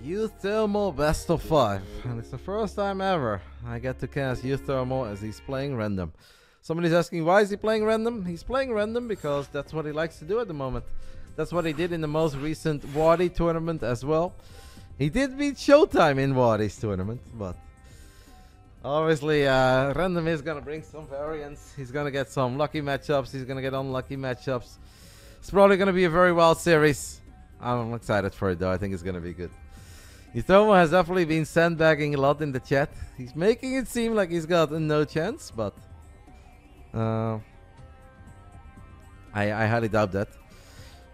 uThermal best of 5, and it's the first time ever I get to cast uThermal as he's playing random. Somebody's asking, why is he playing random? He's playing random because that's what he likes to do at the moment. That's what he did in the most recent Wadi tournament as well. He did beat Showtime in Wadi's tournament, but obviously random is gonna bring some variance. He's gonna get some lucky matchups, he's gonna get unlucky matchups. It's probably gonna be a very wild series. I'm excited for it though. I think it's gonna be good. uThermal has definitely been sandbagging a lot in the chat. He's making it seem like he's got no chance, but I highly doubt that.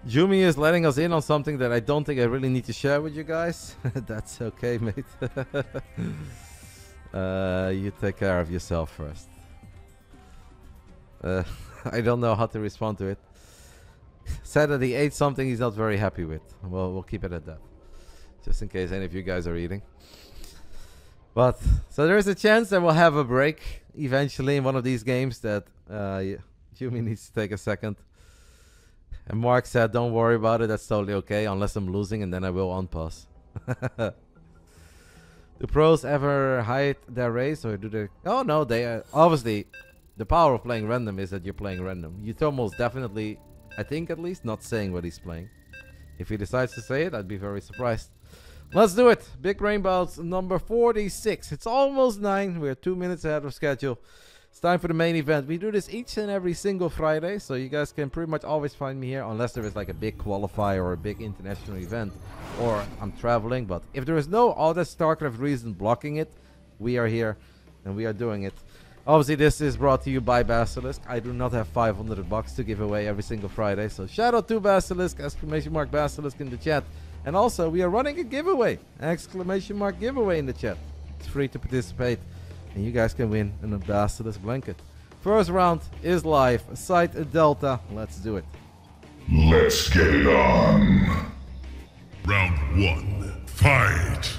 Jumi is letting us in on something that I don't think I really need to share with you guys. That's okay, mate. You take care of yourself first. I don't know how to respond to it. Said that he ate something he's not very happy with. Well, we'll keep it at that. Just in case any of you guys are eating. But, so there is a chance that we'll have a break eventually in one of these games that Yumi needs to take a second. And Mark said, don't worry about it, that's totally okay, unless I'm losing, and then I will unpause. Do pros ever hide their race, or do they... Oh no, they obviously, the power of playing random is that you're playing random. uThermal is definitely... I think at least not saying what he's playing. If he decides to say it, I'd be very surprised. Let's do it. Big Brain Bouts number 46. It's almost 9. We're 2 minutes ahead of schedule. It's time for the main event. We do this each and every single Friday, so you guys can pretty much always find me here, unless there is like a big qualifier or a big international event, or I'm traveling. But if there is no other Starcraft reason blocking it, we are here and we are doing it. Obviously, this is brought to you by Basilisk. I do not have $500 to give away every single Friday. So shout out to Basilisk, exclamation mark Basilisk in the chat. And also, we are running a giveaway, exclamation mark giveaway in the chat. It's free to participate. And you guys can win a Basilisk blanket. First round is live. Site Delta. Let's do it. Let's get it on. Round 1. Fight!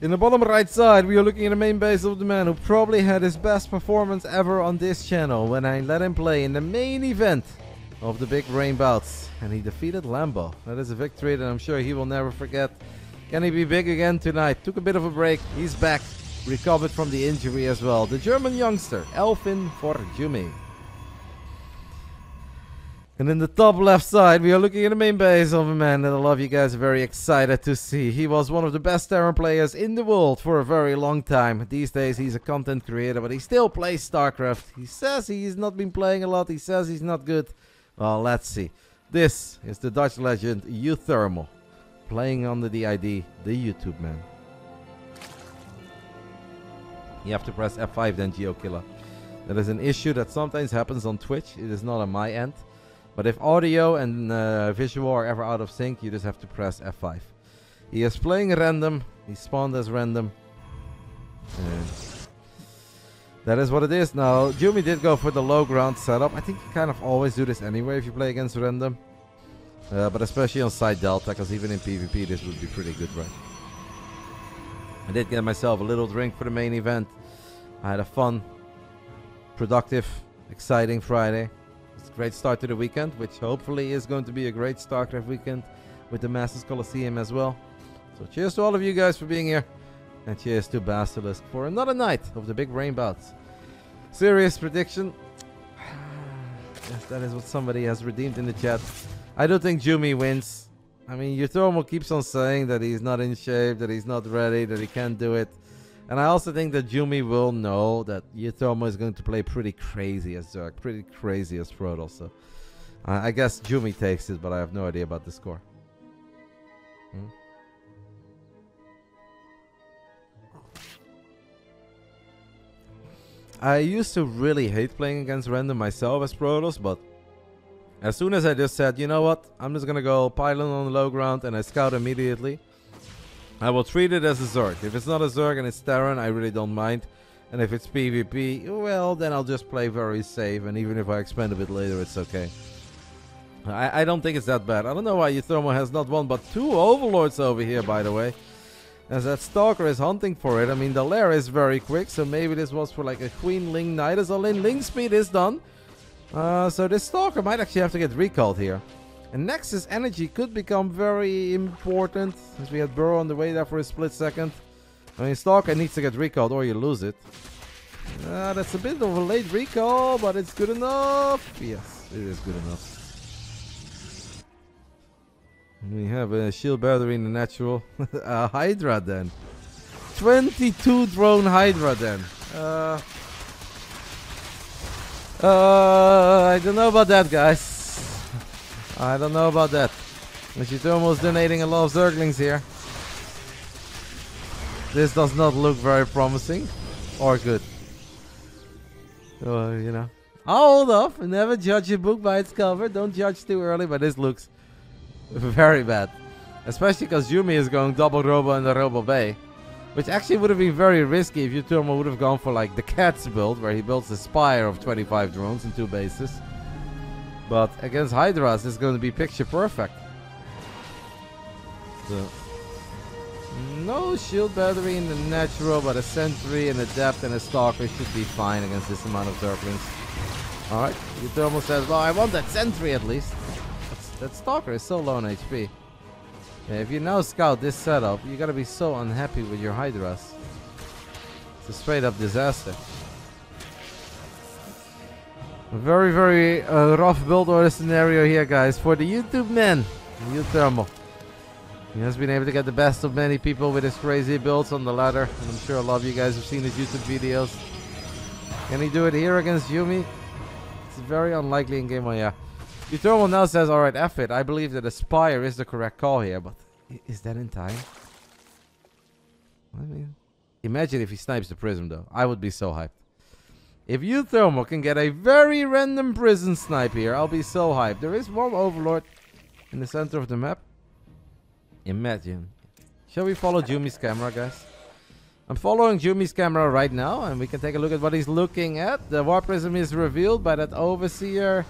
In the bottom right side, we are looking at the main base of the man who probably had his best performance ever on this channel when I let him play in the main event of the Big Brain Bouts. And he defeated Lambo. That is a victory that I'm sure he will never forget. Can he be big again tonight? Took a bit of a break. He's back. Recovered from the injury as well. The German youngster, ForJumy. And in the top left side, we are looking at the main base of a man that a lot of you guys are very excited to see. He was one of the best Terran players in the world for a very long time. These days, he's a content creator, but he still plays Starcraft. He says he's not been playing a lot. He says he's not good. Well, let's see. This is the Dutch legend, uThermal, playing under the ID, the YouTube man. You have to press F5 then, GeoKiller. That is an issue that sometimes happens on Twitch. It is not on my end. But if audio and visual are ever out of sync, you just have to press F5. He is playing random. He spawned as random. And that is what it is. Now, Jumi did go for the low ground setup. I think you kind of always do this anyway if you play against random. But especially on side Delta, because even in PvP this would be pretty good, right? I did get myself a little drink for the main event. I had a fun, productive, exciting Friday. Great start to the weekend, which hopefully is going to be a great Starcraft weekend with the Masters Coliseum as well. So cheers to all of you guys for being here, and cheers to Basilisk for another night of the Big Brain Bouts. Serious prediction. Yes, that is what somebody has redeemed in the chat. I don't think Jumi wins. I mean, uThermal keeps on saying that he's not in shape, that he's not ready, that he can't do it. And I also think that Jumi will know that uThermal is going to play pretty crazy as Zerg, pretty crazy as Frodo. So I guess Jumi takes it, but I have no idea about the score. I used to really hate playing against random myself as Protoss, but as soon as I just said, you know what, I'm just going to go pylon on the low ground and I scout immediately, I will treat it as a Zerg. If it's not a Zerg and it's Terran, I really don't mind. And if it's PvP, well, then I'll just play very safe. And even if I expand a bit later, it's okay. I don't think it's that bad. I don't know why uThermal has not one but 2 Overlords over here, by the way. As that Stalker is hunting for it. I mean, the lair is very quick, so maybe this was for like a Queen Ling Knight as all in. Ling speed is done. So this Stalker might actually have to get recalled here. And Nexus energy could become very important, since we had Burrow on the way there for a split second. I mean, Stalker needs to get recalled or you lose it. That's a bit of a late recall, but it's good enough. Yes, it is good enough. We have a shield battery in the natural. A Hydra then. 22 drone Hydra then. I don't know about that, guys. I don't know about that. uThermal's donating a lot of Zerglings here. This does not look very promising or good. You know. I'll hold off and never judge a book by its cover. Don't judge too early, but this looks very bad. Especially because Yumi is going double Robo in the Robo Bay. Which actually would have been very risky if uThermal would have gone for like the Cats build, where he builds a Spire of 25 drones in 2 bases. But against Hydras, it's going to be picture perfect. So, no shield battery in the natural, but a Sentry and a Depth and a Stalker should be fine against this amount of Zerglings. Alright, uThermal says, well, I want that Sentry at least. That Stalker is so low on HP. Yeah, if you now scout this setup, you gotta be so unhappy with your Hydras. It's a straight up disaster. A very, very rough build order scenario here, guys, for the YouTube man, uThermal. He has been able to get the best of many people with his crazy builds on the ladder, and I'm sure a lot of you guys have seen his YouTube videos. Can he do it here against Yumi? It's very unlikely in game 1, yeah. uThermal now says, alright, F it. I believe that a Spire is the correct call here, but is that in time? I mean, imagine if he snipes the Prism, though. I would be so hyped. If uThermal can get a very random Prism snipe here, I'll be so hyped. There is one Overlord in the center of the map. Imagine. Shall we follow Jumi's camera, guys? I'm following Jumi's camera right now, and we can take a look at what he's looking at. The War Prism is revealed by that Overseer.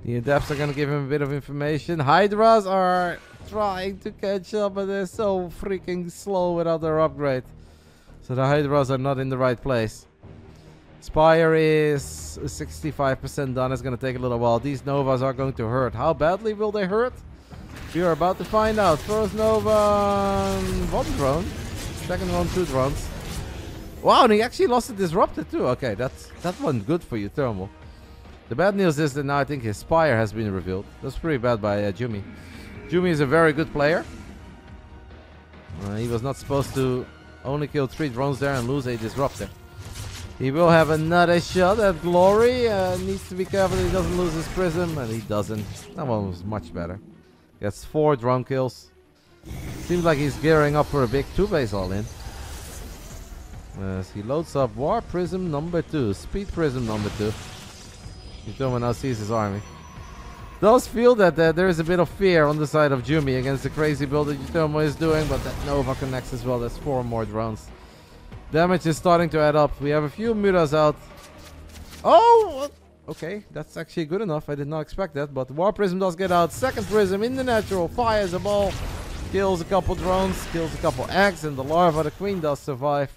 The Adepts are going to give him a bit of information. Hydras are trying to catch up, but they're so freaking slow without their upgrade. So the Hydras are not in the right place. Spire is 65% done. It's going to take a little while. These Novas are going to hurt. How badly will they hurt? We are about to find out. First Nova, 1 drone. Second one, 2 drones. Wow, and he actually lost a Disruptor too. Okay, that one good for uThermal. The bad news is that now I think his Spire has been revealed. That's pretty bad by Jumi. Jumi is a very good player. He was not supposed to only kill 3 drones there and lose a Disruptor. He will have another shot at Glory. Needs to be careful that he doesn't lose his Prism, and he doesn't. That one was much better. Gets 4 drone kills. Seems like he's gearing up for a big 2-base all-in. As he loads up War Prism number 2. Speed Prism number 2. uThermal now sees his army. Does feel that there is a bit of fear on the side of Jumi against the crazy build that uThermal is doing, but that Nova connects as well. That's 4 more drones. Damage is starting to add up. We have a few Mutas out. Oh! Okay, that's actually good enough. I did not expect that, but War Prism does get out. Second Prism in the natural. Fires a ball. Kills a couple drones. Kills a couple eggs, and the larva, the queen, does survive.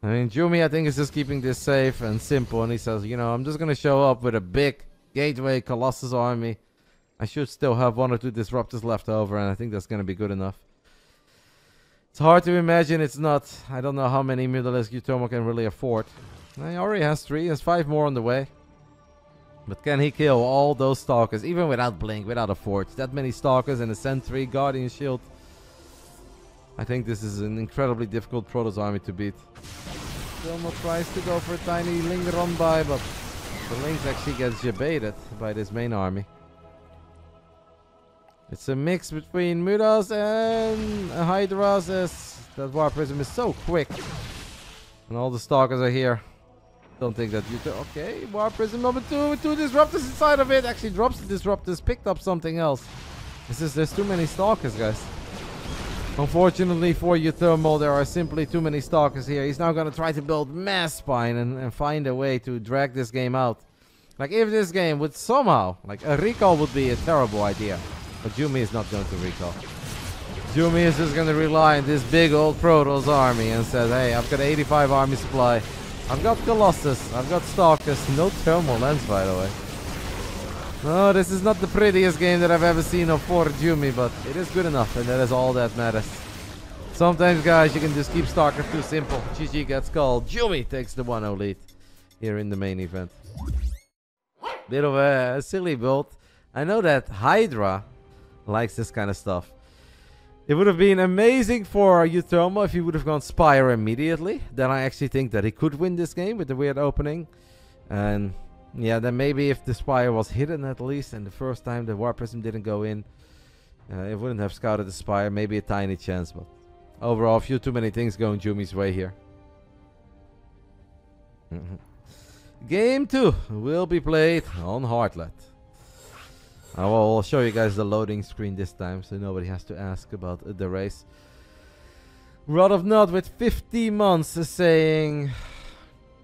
I mean, Jumi, I think, is just keeping this safe and simple. And he says, you know, I'm just going to show up with a big Gateway Colossus army. I should still have 1 or 2 Disruptors left over, and I think that's going to be good enough. It's hard to imagine it's not. I don't know how many Mutalisk uThermal can really afford. He already has 3. He has 5 more on the way. But can he kill all those Stalkers, even without Blink, without a Forge? That many Stalkers and a Sentry, Guardian Shield. I think this is an incredibly difficult Protoss army to beat. uThermal tries to go for a tiny linger on by, but the Lynx actually gets jebaited by this main army. It's a mix between Mutas and Hydras, as that War Prism is so quick. And all the Stalkers are here. Don't think that okay, War Prism number 2 with 2 Disruptors inside of it. Actually drops the Disruptors, picked up something else. There's too many Stalkers, guys. Unfortunately for uThermal, there are simply too many Stalkers here. He's now going to try to build mass spine and find a way to drag this game out. Like, if this game would somehow, like, a recall would be a terrible idea. But Jumi is not going to recall. Jumi is just going to rely on this big old Protoss army and says, hey, I've got 85 army supply. I've got Colossus. I've got Stalkers. No thermal lens, by the way. No, this is not the prettiest game that I've ever seen of ForJumy, but it is good enough, and that is all that matters. Sometimes, guys, you can just keep Starcraft too simple. GG gets called. Jumy takes the 1-0 lead here in the main event. Bit of a silly build. I know that Hydra likes this kind of stuff. It would have been amazing for uThermal if he would have gone Spire immediately. Then I actually think that he could win this game with the weird opening. And yeah, then maybe if the Spire was hidden at least, and the first time the Warp Prism didn't go in, it wouldn't have scouted the Spire. Maybe a tiny chance, but overall, a few too many things going Jumy's way here. Game 2 will be played on Hardlet. I will show you guys the loading screen this time, so nobody has to ask about the race. RotterdaM with 50 months is saying,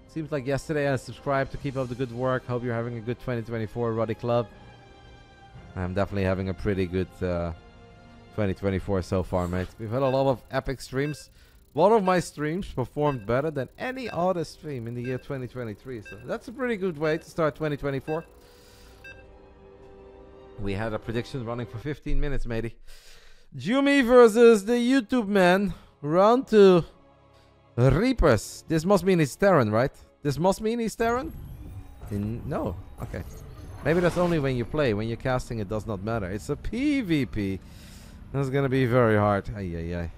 seems like yesterday I subscribed to keep up the good work. Hope you're having a good 2024, Roddy Club. I'm definitely having a pretty good 2024 so far, mate. We've had a lot of epic streams. A lot of my streams performed better than any other stream in the year 2023. So that's a pretty good way to start 2024. We had a prediction running for 15 minutes, matey. Jumy versus the YouTube man. Round 2. Reapers. This must mean he's Terran, right? This must mean he's Terran? No. Okay. Maybe that's only when you play. When you're casting, it does not matter. It's a PvP. That's gonna be very hard. Ay, ay, ay.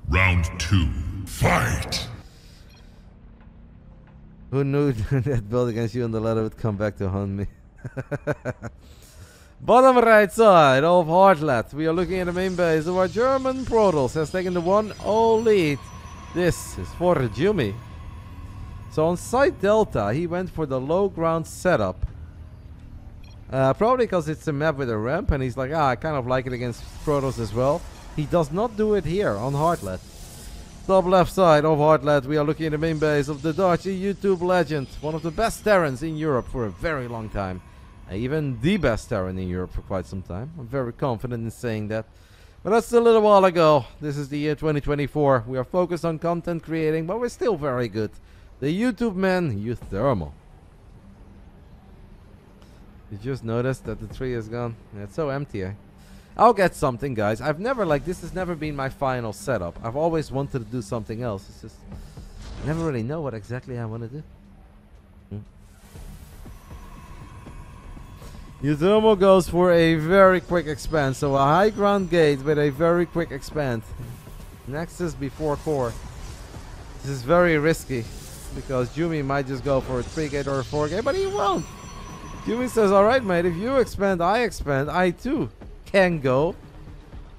Round 2. Fight! Who knew that build against you on the ladder would come back to haunt me? Bottom right side of Hardlet. We are looking at the main base of our German Protoss. Has taken the 1-0 lead. This is for Jumy. So on side Delta, he went for the low ground setup. Probably because it's a map with a ramp, and he's like, I kind of like it against Protoss as well. He does not do it here on Hardlet. Top left side of Hardlet, we are looking at the main base of the Dutch YouTube legend. One of the best Terrans in Europe for a very long time. Even the best Terran in Europe for quite some time. I'm very confident in saying that. But that's a little while ago. This is the year 2024. We are focused on content creating, but we're still very good. The YouTube man, uThermal. You just noticed that the tree is gone. Yeah, it's so empty, eh? I'll get something, guys. I've never, this has never been my final setup. I've always wanted to do something else. It's just, I never really know what exactly I want to do. uThermal goes for a very quick expand. So a high ground gate with a very quick expand. Nexus before core. This is very risky, because Jumy might just go for a 3 gate or a 4 gate, but he won't. Jumy says, alright mate, if you expand, I too can go.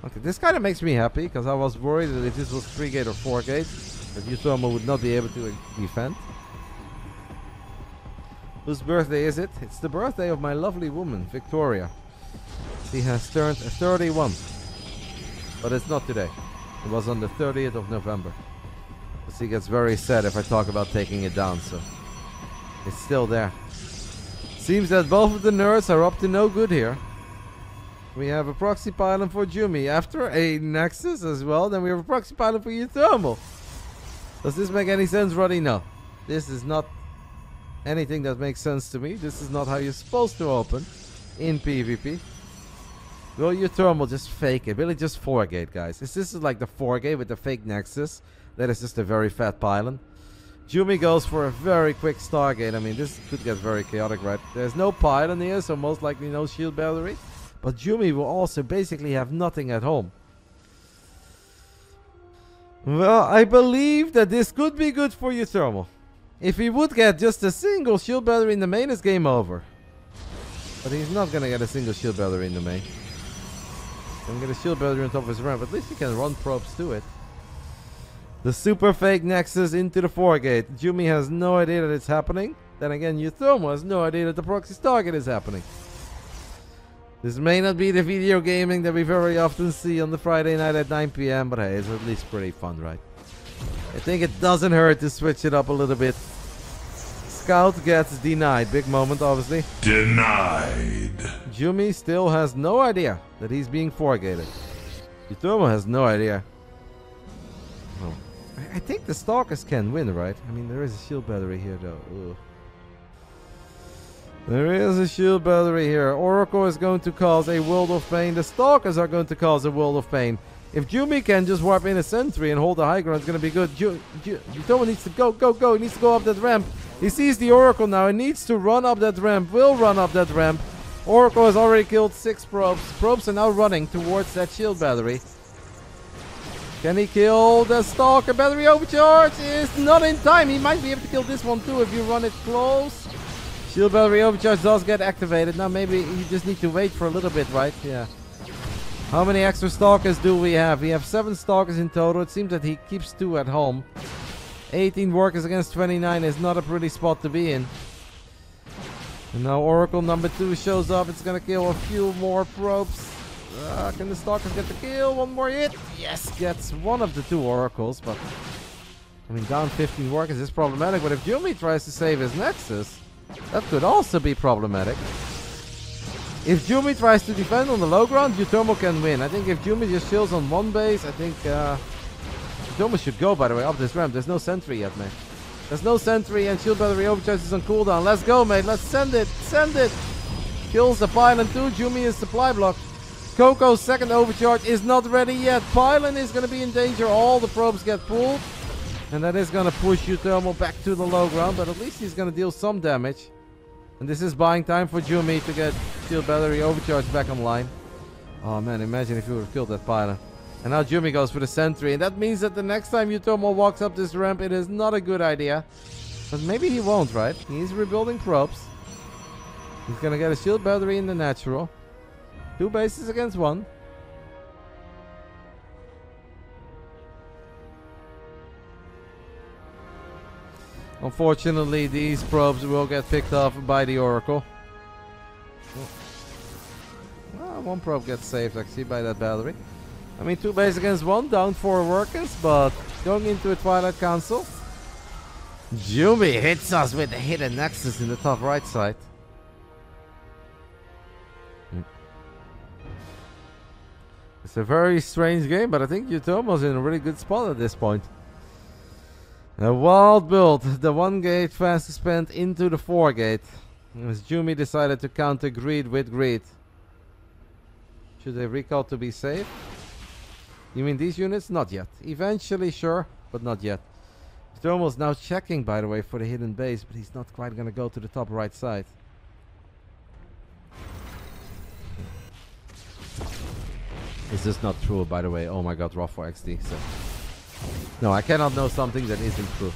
Okay, this kind of makes me happy, because I was worried that if this was 3 gate or 4 gate, that uThermal would not be able to defend. Whose birthday is it? It's the birthday of my lovely woman, Victoria. She has turned 31. But it's not today. It was on the 30th of November. But she gets very sad if I talk about taking it down, so it's still there. Seems that both of the nerds are up to no good here. We have a proxy pylon for Jumy. After a Nexus as well, then we have a proxy pylon for uThermal. Does this make any sense, Roddy? No. This is not anything that makes sense to me. This is not how you're supposed to open in PvP. Will uThermal just fake it? Will it just 4 gate, guys? Is this like the 4 gate with the fake Nexus? That is just a very fat pylon. Jumy goes for a very quick Stargate. I mean, this could get very chaotic, right? There's no pylon here, so most likely no shield battery. But Jumy will also basically have nothing at home. Well, I believe that this could be good for uThermal. If he would get just a single shield battery in the main, it's game over. But he's not gonna get a single shield battery in the main. He's gonna get a shield battery on top of his ramp. At least he can run probes to it. The super fake Nexus into the 4 gate. Jumy has no idea that it's happening. Then again, uThermal has no idea that the proxy Stargate is happening. This may not be the video gaming that we very often see on the Friday night at 9 PM, but hey, it's at least pretty fun, right? I think it doesn't hurt to switch it up a little bit. Scout gets denied. Big moment, obviously. Denied. Jumy still has no idea that he's being 4 gated. uThermal has no idea. Oh. I think the Stalkers can win, right? I mean, there is a shield battery here, though. Ugh. There is a shield battery here. Oracle is going to cause a world of pain. The Stalkers are going to cause a world of pain. If Jumy can just warp in a sentry and hold the high ground, it's going to be good. Uthirmal needs to go. He needs to go up that ramp. He sees the Oracle now. He needs to run up that ramp. Will run up that ramp. Oracle has already killed 6 probes. Probes are now running towards that shield battery. Can he kill the Stalker? Battery overcharge is not in time. He might be able to kill this one too if you run it close. Shield battery overcharge does get activated. Now maybe you just need to wait for a little bit, right? Yeah. How many extra Stalkers do we have? We have 7 Stalkers in total. It seems that he keeps 2 at home. 18 workers against 29 is not a pretty spot to be in. And now Oracle number 2 shows up. It's going to kill a few more probes. Can the Stalkers get the kill? One more hit. Yes, gets one of the 2 Oracles. But, I mean, down 15 workers is problematic. But if Jumy tries to save his Nexus, that could also be problematic. If Jumy tries to defend on the low ground, uThermal can win. I think if Jumy just chills on one base, I think uThermal should go, by the way, up this ramp. There's no sentry yet, mate. There's no sentry and shield battery overcharge is on cooldown. Let's go, mate. Let's send it. Send it. Kills the pylon too. Jumy is supply block. Coco's second overcharge is not ready yet. Pylon is going to be in danger. All the probes get pulled. And that is going to push uThermal back to the low ground. But at least he's going to deal some damage. And this is buying time for Jumy to get shield battery overcharge back online. Oh man, imagine if you would have killed that pylon. And now Jumy goes for the sentry. And that means that the next time uThermal walks up this ramp, it is not a good idea. But maybe he won't, right? He's rebuilding probes. He's going to get a shield battery in the natural. 2 bases against 1. Unfortunately, these probes will get picked off by the Oracle. Well, 1 probe gets saved actually by that battery. I mean, 2 bases against 1, down 4 workers, but going into a Twilight Council. Jumy hits us with the hidden Nexus in the top right side. It's a very strange game, but I think uThermal's in a really good spot at this point. A wild build, the 1 gate fast spent into the 4 gate. As Jumy decided to counter greed with greed. Should they recall to be safe? You mean these units? Not yet. Eventually, sure, but not yet. uThermal's now checking, by the way, for the hidden base, but he's not quite going to go to the top right side. Is this not true, by the way? Oh my god, raw for XD. So. No, I cannot know something that isn't true.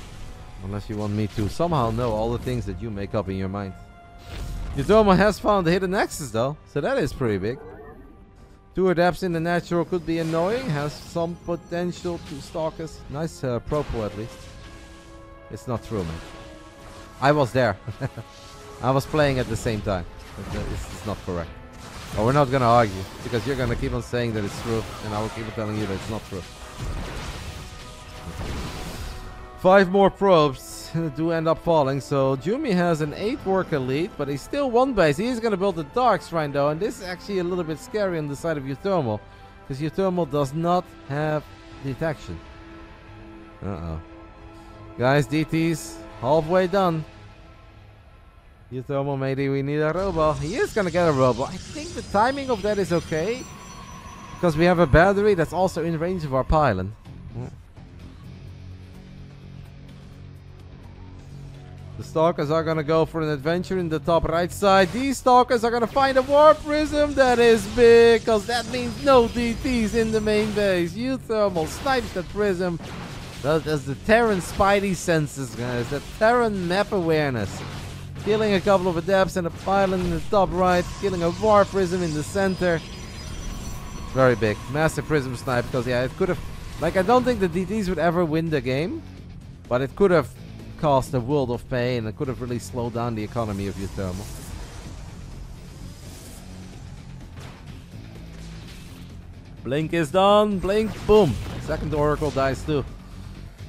Unless you want me to somehow know all the things that you make up in your mind. uThermal has found the hidden Nexus though, so that is pretty big. 2 adapts in the natural could be annoying. Has some potential to Stalkers. Nice propos at least. It's not true, man. I was there. I was playing at the same time. It's not correct. But we're not gonna argue, because you're gonna keep on saying that it's true, and I will keep on telling you that it's not true. 5 more probes do end up falling, so Jumy has an 8 worker lead, but he's still 1 base. He's gonna build a Dark Shrine though, and this is actually a little bit scary on the side of uThermal, because uThermal does not have detection. Guys, DT's halfway done. uThermal, maybe we need a robo. He is gonna get a robo. I think the timing of that is okay, because we have a battery that's also in range of our pylon. The Stalkers are gonna go for an adventure in the top right side. These Stalkers are gonna find a War Prism. That is big, because that means no DTs in the main base. uThermal snipes that Prism. That's the Terran Spidey senses, guys. That Terran map awareness. Killing a couple of adepts and a pylon in the top right. Killing a War Prism in the center. Very big. Massive Prism snipe, because yeah, it could have... Like, I don't think the DTs would ever win the game, but it could have caused a world of pain and could have really slowed down the economy of uThermal. Blink is done. Blink. Boom. Second Oracle dies too.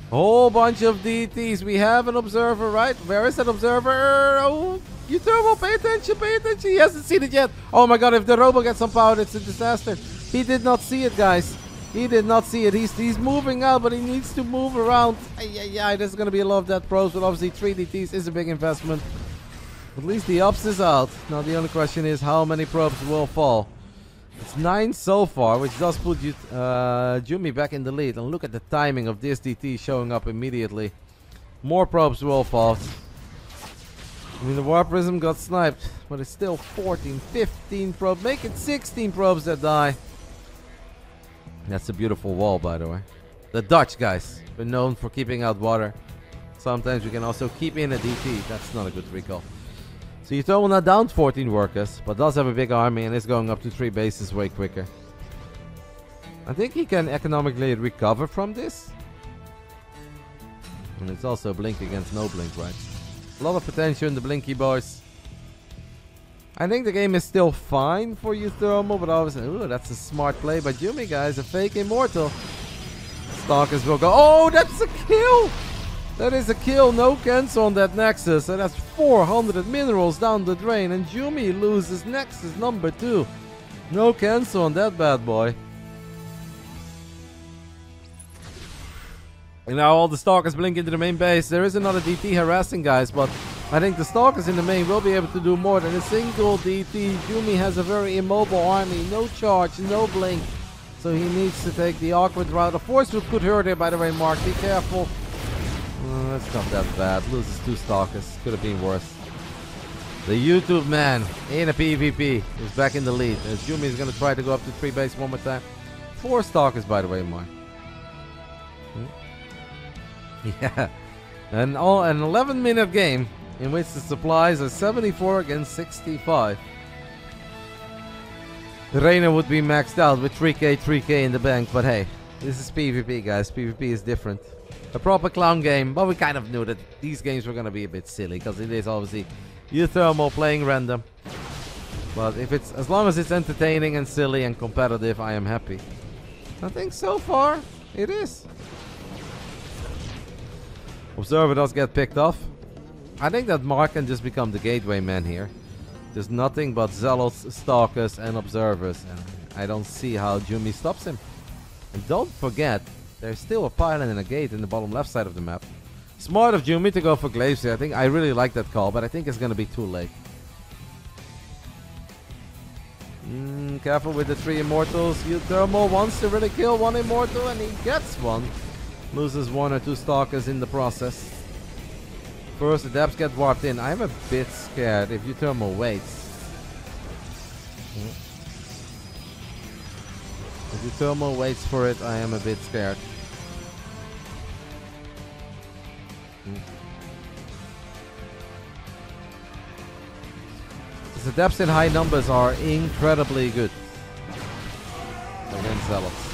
Whole bunch of DTs. We have an observer, right? Where is that observer? Oh, uThermal, pay attention, pay attention. He hasn't seen it yet. Oh my god, if the robo gets some power, it's a disaster. He did not see it, guys. He did not see it. He's moving out, but he needs to move around. Yeah, there's going to be a lot of dead pros, but obviously 3 DTs is a big investment. At least the ups is out. Now the only question is how many probes will fall. It's 9 so far, which does put Jumi back in the lead. And look at the timing of this DT showing up immediately. More probes will fall. I mean, the Warp Prism got sniped, but it's still 14, 15 probes. Make it 16 probes that die. That's a beautiful wall, by the way. The Dutch guys, been known for keeping out water. Sometimes we can also keep in a DT. That's not a good recall. So uThermal not down 14 workers, but does have a big army and is going up to 3 bases way quicker. I think he can economically recover from this. And it's also blink against no blink, right? A lot of potential in the blinky boys. I think the game is still fine for uThermal, but obviously, ooh, that's a smart play by Jumi, guys. A fake immortal. Stalkers will go. Oh, that's a kill! That is a kill. No cancel on that Nexus. So that's 400 minerals down the drain. And Jumi loses Nexus number 2. No cancel on that bad boy. And now all the Stalkers blink into the main base. There is another DT harassing, guys, but I think the Stalkers in the main will be able to do more than a single DT. Jumi has a very immobile army. No charge, no blink. So he needs to take the awkward route. A force whip could hurt here, by the way, Mark. Be careful. That's not that bad. Loses 2 Stalkers. Could have been worse. The YouTube man in a PvP is back in the lead. As Jumi is going to try to go up to 3 base one more time. 4 Stalkers, by the way, Mark. Yeah. An 11-minute game in which the supplies are 74 against 65. Reina would be maxed out with 3k in the bank, but hey, this is PvP, guys. PvP is different. A proper clown game, but we kind of knew that these games were going to be a bit silly because it is obviously uThermal playing random. But if it's, as long as it's entertaining and silly and competitive, I am happy. I think so far it is. Observer does get picked off. I think that Mark can just become the gateway man here. There's nothing but zealots, stalkers, and observers. And I don't see how Jumi stops him. And don't forget, there's still a pylon and a gate in the bottom left side of the map. Smart of Jumi to go for glaives here. I think I really like that call, but I think it's going to be too late. Careful with the 3 immortals. uThermal wants to really kill 1 immortal, and he gets one. Loses 1 or 2 stalkers in the process. First, the depths get warped in. I'm a bit scared if uThermal waits. If uThermal waits for it, I am a bit scared. The depths in high numbers are incredibly good against zealots.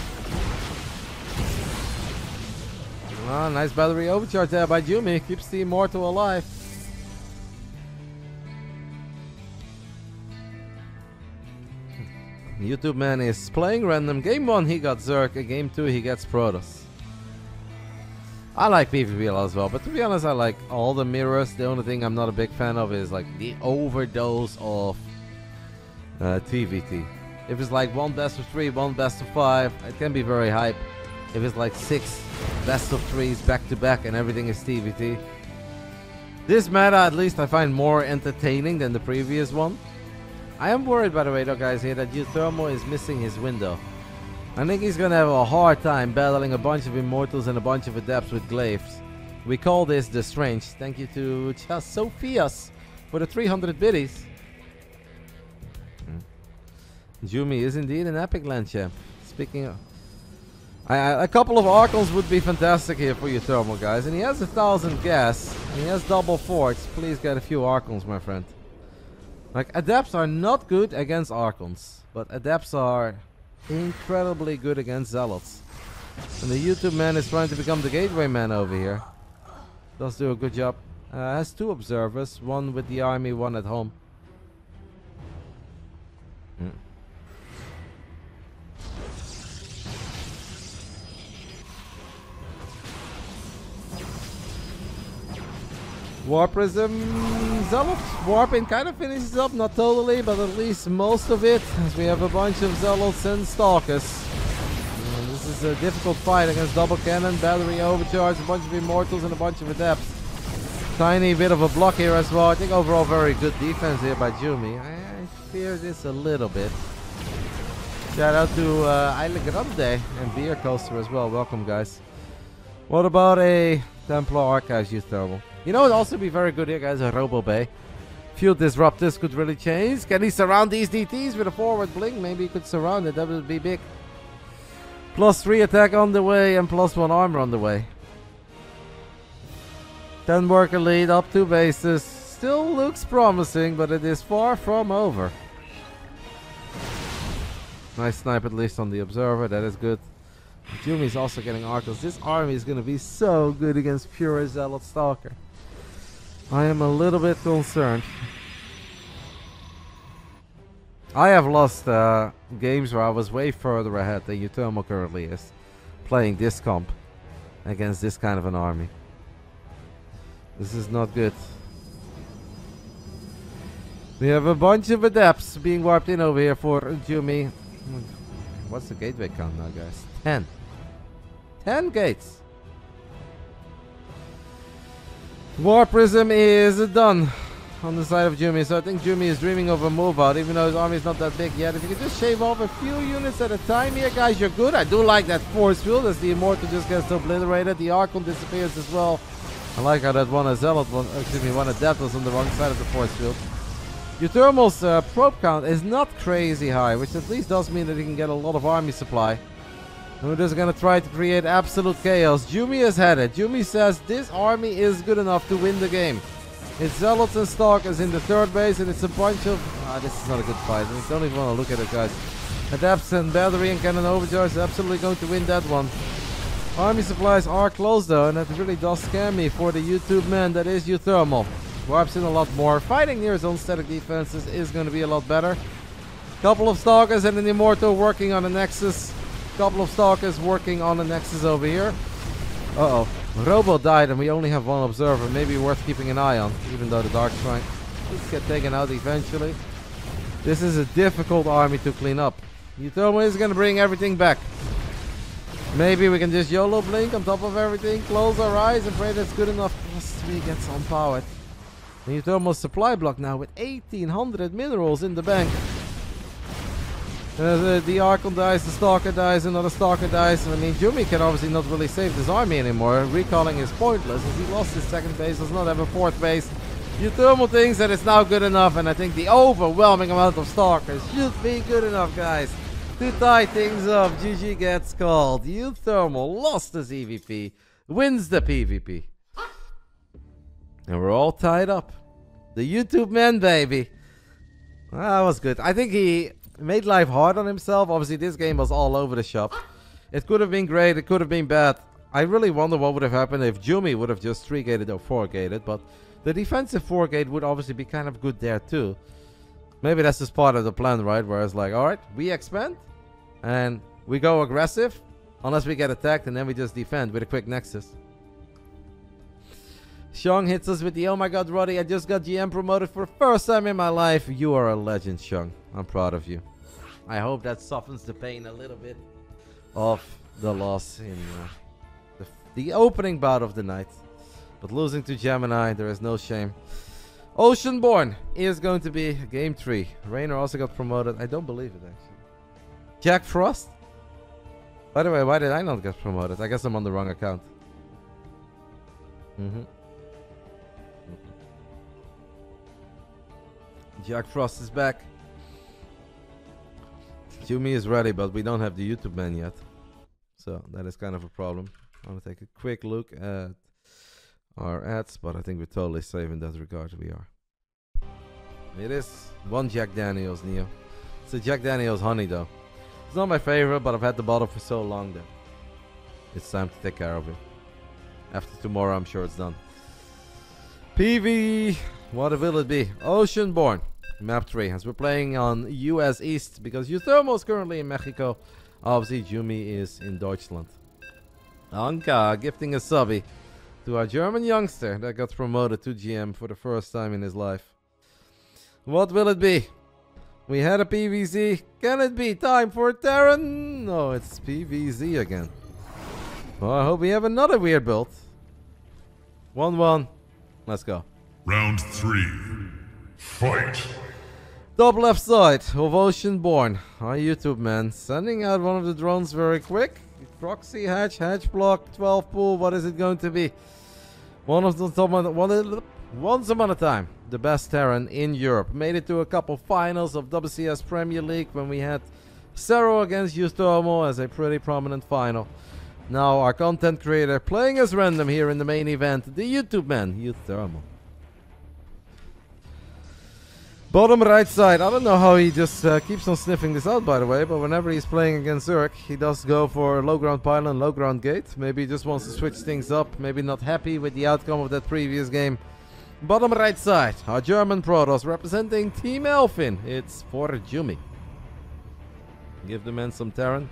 Oh, nice battery overcharge there by Jumi. Keeps the immortal alive. YouTube man is playing random. Game 1 he got Zerg. Game 2 he gets Protoss. I like PvP a lot as well, but to be honest I like all the mirrors. The only thing I'm not a big fan of is like the overdose of TVT. If it's like 1 best of 3, 1 best of 5, it can be very hype. If it's like 6 best of 3s back to back and everything is TVT. This meta at least I find more entertaining than the previous one. I am worried, by the way, though, guys, here that uThermal is missing his window. I think he's gonna have a hard time battling a bunch of immortals and a bunch of adepts with glaives. We call this the strange. Thank you to just Sophias for the 300 biddies. Jumi is indeed an epic land champ. Speaking of, a couple of Archons would be fantastic here for uThermal, guys. And he has 1,000 gas. And he has double forts. Please get a few Archons, my friend. Like, Adepts are not good against Archons. But Adepts are incredibly good against Zealots. And the YouTube man is trying to become the gateway man over here. Does do a good job. Has 2 observers. 1 with the army, 1 at home. Warp Prism Zealot. Warping kind of finishes up, not totally, but at least most of it, as we have a bunch of Zealots and Stalkers. And this is a difficult fight against double cannon, battery overcharge, a bunch of immortals and a bunch of adepts. Tiny bit of a block here as well. I think overall very good defense here by Jumy. I fear this a little bit. Shout out to Eile Grande and Beer Coaster as well. Welcome, guys. What about a Templar Archives uThermal? You know, it'd also be very good here, guys. A Robo Bay. Field Disrupt this could really change. Can he surround these DTs with a forward blink? Maybe he could surround it. That would be big. +3 attack on the way and +1 armor on the way. 10 worker lead, up 2 bases. Still looks promising, but it is far from over. Nice snipe at least on the observer. That is good. Jumy's also getting Arcos. This army is going to be so good against pure Zealot Stalker. I am a little bit concerned. I have lost games where I was way further ahead than uThermal currently is, playing this comp against this kind of an army. This is not good. We have a bunch of adepts being warped in over here for Jumy. What's the gateway count now, guys? 10. 10 gates. War Prism is done on the side of Jumy, so I think Jumy is dreaming of a move out, even though his army is not that big yet. If you could just shave off a few units at a time here, guys, you're good. I do like that force field as the Immortal just gets obliterated. The Archon disappears as well. I like how that one Adept was on the wrong side of the force field. uThermal's probe count is not crazy high, which at least does mean that he can get a lot of army supply. And we're just gonna try to create absolute chaos. Jumy is headed. Jumy says this army is good enough to win the game. It's Zealots and Stalkers in the 3rd base, and it's a bunch of... this is not a good fight. I don't even want to look at it, guys. Adepts and Battery and Cannon Overcharge is absolutely going to win that one. Army supplies are close though, and that really does scare me for the YouTube man that is uThermal. Warps in a lot more. Fighting near his own static defenses is going to be a lot better. Couple of Stalkers and an Immortal working on a Nexus. Couple of Stalkers working on a Nexus over here. Uh-oh. Robo died and we only have one Observer. Maybe worth keeping an eye on, even though the Dark Shrine will get taken out eventually. This is a difficult army to clean up. uThermal is going to bring everything back. Maybe we can just YOLO blink on top of everything, close our eyes and pray that's good enough. +3 gets unpowered. And uThermal's supply block now with 1800 minerals in the bank. The Archon dies, the Stalker dies, another Stalker dies. I mean, Jumy can obviously not really save this army anymore. Recalling is pointless as he lost his 2nd base, does not have a 4th base. uThermal thinks that it's now good enough, and I think the overwhelming amount of Stalkers should be good enough, guys, to tie things up. GG gets called. uThermal lost his EVP, wins the PvP. And we're all tied up. The YouTube man, baby. That was good. I think he made life hard on himself. Obviously, this game was all over the shop. It could have been great. It could have been bad. I really wonder what would have happened if Jumy would have just 3-gated or 4-gated. But the defensive 4-gate would obviously be kind of good there too. Maybe that's just part of the plan, right? Where it's like, alright, we expand. And we go aggressive. Unless we get attacked. And then we just defend with a quick Nexus. Shung hits us with the, oh my god, Roddy, I just got GM promoted for the first time in my life. You are a legend, Shung. I'm proud of you. I hope that softens the pain a little bit of the loss in the opening bout of the night. But losing to Gemini, there is no shame. Oceanborn is going to be game 3. Rainer also got promoted. I don't believe it, actually. Jack Frost? By the way, why did I not get promoted? I guess I'm on the wrong account. Jack Frost is back. Jumy is ready, but we don't have the YouTube man yet. So that is kind of a problem. I'm going to take a quick look at our ads, but I think we're totally safe in that regard. We are. It is one Jack Daniels, Neo. It's a Jack Daniels honey, though. It's not my favorite, but I've had the bottle for so long that it's time to take care of it. After tomorrow, I'm sure it's done. PV, what will it be? Oceanborn, map 3. As we're playing on US East, because uThermal is currently in Mexico. Obviously, Jumy is in Deutschland. Anka gifting a subby to our German youngster that got promoted to GM for the first time in his life. What will it be? We had a PVZ. Can it be time for Terran? No, it's PVZ again. Well, I hope we have another weird build. 1-1. Let's go. Round 3. Fight. Top left side of Oceanborn. Our YouTube man sending out one of the drones very quick. Proxy, hatch, block, 12 pool. What is it going to be? Once upon a time, the best Terran in Europe. Made it to a couple finals of WCS Premier League when we had Zero against uThermal as a pretty prominent final. Now our content creator playing as random here in the main event, the YouTube man, uThermal. Bottom right side, I don't know how he just keeps on sniffing this out, by the way, but whenever he's playing against Zerg, he does go for low ground pylon, low ground gate. Maybe he just wants to switch things up, maybe not happy with the outcome of that previous game. Bottom right side, our German Protoss representing Team Elfin. It's ForJumy. Give the man some Terran.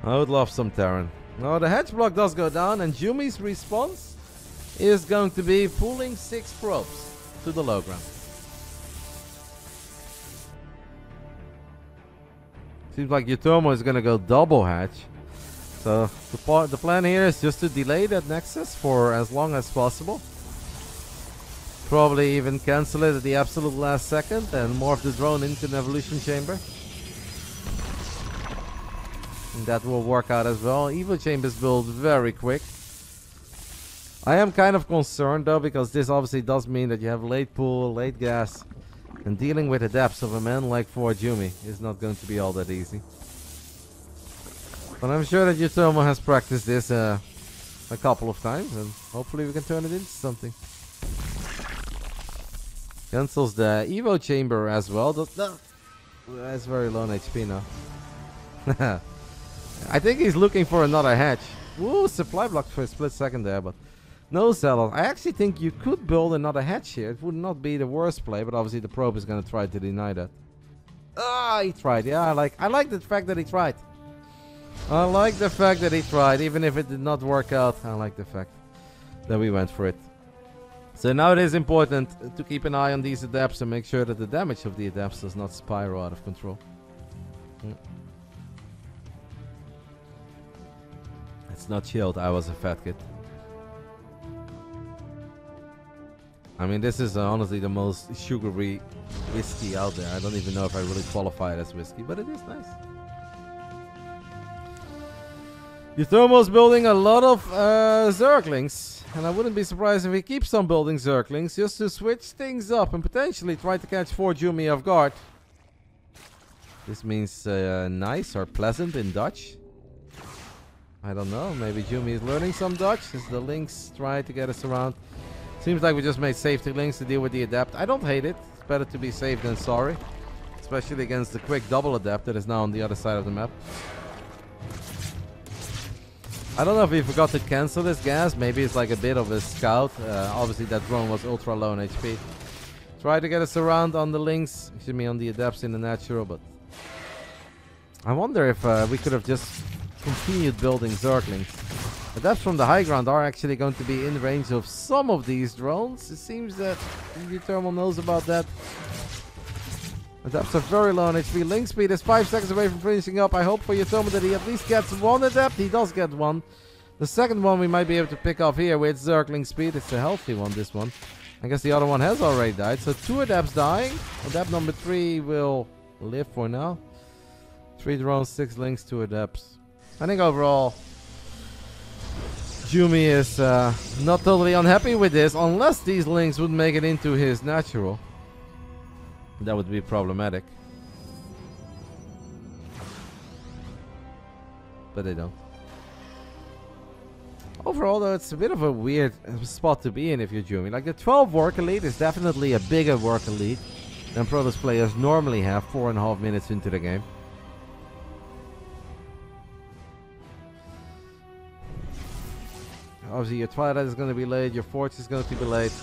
I would love some Terran. Now the hatch block does go down, and Jumy's response is going to be pulling 6 probes to the low ground. Seems like uThermal is going to go double hatch. So the plan here is just to delay that nexus for as long as possible. Probably even cancel it at the absolute last second and morph the drone into an evolution chamber. And that will work out as well. Evo chambers build very quick. I am kind of concerned though, because this obviously does mean that you have late pool, late gas. And dealing with the depths of a man like ForJumy is not going to be all that easy. But I'm sure that uThermal has practiced this a couple of times, and hopefully we can turn it into something. Cancels the Evo chamber as well. That's very low on HP now. I think he's looking for another hatch. Woo, supply block for a split second there, but no Zealot. I actually think you could build another hatch here. It would not be the worst play, but obviously the probe is going to try to deny that. Ah, he tried. Yeah, I like the fact that he tried. I like the fact that he tried, even if it did not work out. I like the fact that we went for it. So now it is important to keep an eye on these adepts and make sure that the damage of the adepts does not spiral out of control. It's not chilled. I was a fat kid. I mean, this is honestly the most sugary whiskey out there. I don't even know if I really qualify it as whiskey, but it is nice. uThermal's building a lot of Zerglings, and I wouldn't be surprised if he keeps on building Zerglings just to switch things up and potentially try to catch ForJumy off guard. This means nice or pleasant in Dutch. I don't know, maybe Jumy is learning some Dutch as the links try to get us around. Seems like we just made safety links to deal with the adept. I don't hate it. It's better to be safe than sorry. Especially against the quick double adept that is now on the other side of the map. I don't know if he forgot to cancel this gas. Maybe it's like a bit of a scout. Obviously that drone was ultra low on HP. Try to get us around on the links. Excuse me, on the adepts in the natural, but I wonder if we could have just continued building Zerglings. Adepts from the high ground are actually going to be in range of some of these drones. It seems that uThermal knows about that. Adepts are very low on HP. Link speed is 5 seconds away from finishing up. I hope for uThermal that he at least gets one adept. He does get one. The second one we might be able to pick off here with Zergling speed. It's a healthy one, this one. I guess the other one has already died. So 2 adepts dying. Adept number 3 will live for now. 3 drones, 6 links, 2 adepts. I think overall Jumy is not totally unhappy with this, unless these links would make it into his natural. That would be problematic. But they don't. Overall though, it's a bit of a weird spot to be in if you're Jumy. Like the 12 work elite is definitely a bigger work elite than Protoss players normally have 4.5 minutes into the game. Obviously your Twilight is going to be late, your Forge is going to be late.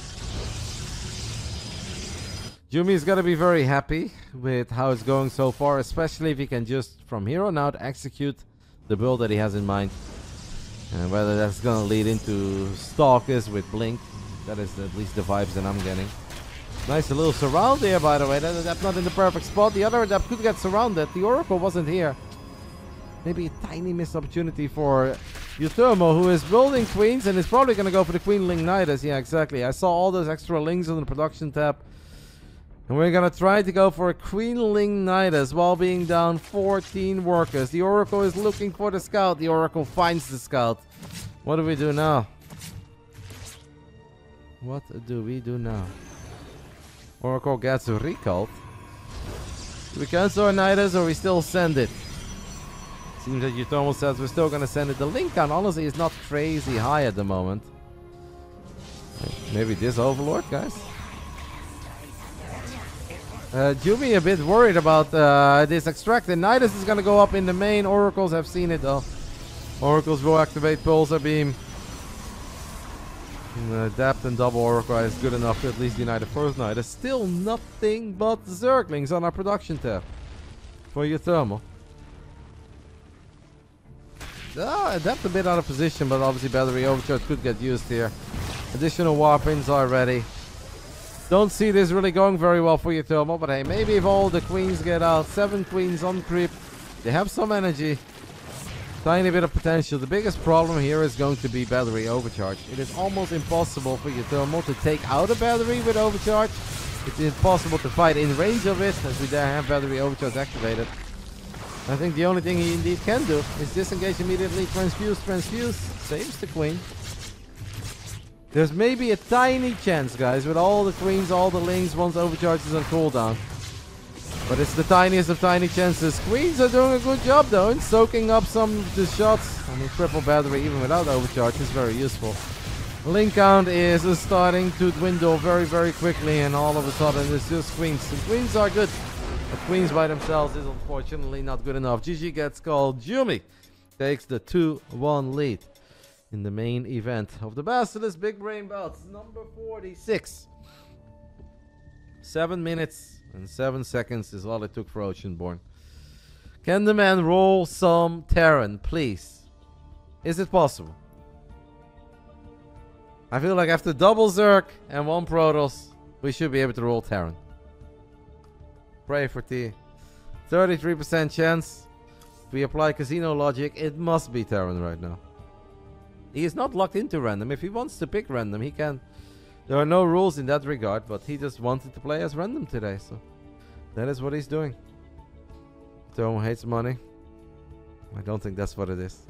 Jumy is going to be very happy with how it's going so far, especially if he can just from here on out execute the build that he has in mind. And whether that's going to lead into Stalkers with Blink, that is at least the vibes that I'm getting. Nice little surround there, by the way. That's not in the perfect spot. The other adept could get surrounded. The Oracle wasn't here. Maybe a tiny missed opportunity for uThermal, who is building queens and is probably going to go for the Queen Ling Nidus. Yeah, exactly. I saw all those extra lings on the production tab. And we're going to try to go for a Queen Ling Nidus while being down 14 workers. The Oracle is looking for the scout. The Oracle finds the scout. What do we do now? What do we do now? Oracle gets recalled. Do we cancel our Nidus or we still send it? Seems that uThermal says we're still going to send it. The link count honestly is not crazy high at the moment. Maybe this Overlord, guys? Jumy a bit worried about this extract. And Nidus is going to go up in the main. Oracles have seen it though. Oracles will activate Pulsar Beam. Adapt and double Oracle is good enough to at least deny the first Nidus. Still nothing but Zerglings on our production tab for uThermal. Adapt a bit out of position, but obviously battery overcharge could get used here. Additional warpings are ready. Don't see this really going very well for uThermal, but hey, maybe if all the queens get out, 7 queens on creep, they have some energy, tiny bit of potential. The biggest problem here is going to be battery overcharge. It is almost impossible for uThermal to take out a battery with overcharge. It's impossible to fight in range of it, as we there have battery overcharge activated. I think the only thing he indeed can do is disengage immediately, transfuse, saves the queen. There's maybe a tiny chance, guys, with all the queens, all the lings, once overcharge is on cooldown. But it's the tiniest of tiny chances. Queens are doing a good job though in soaking up some of the shots. I mean, triple battery even without overcharge is very useful. Link count is starting to dwindle very, very quickly, and all of a sudden it's just queens. And queens are good. But queens by themselves is unfortunately not good enough. GG gets called. Jumy takes the 2-1 lead in the main event of the BASILISK Big Brain Bouts, number 46. 7 minutes and 7 seconds is all it took for Oceanborn. Can the man roll some Terran, please? Is it possible? I feel like after double Zerg and 1 Protoss, we should be able to roll Terran. Pray for T. 33% chance. If we apply casino logic, it must be Terran right now. He is not locked into random. If he wants to pick random, he can. There are no rules in that regard, but he just wanted to play as random today, so that is what he's doing. Tom hates money. I don't think that's what it is.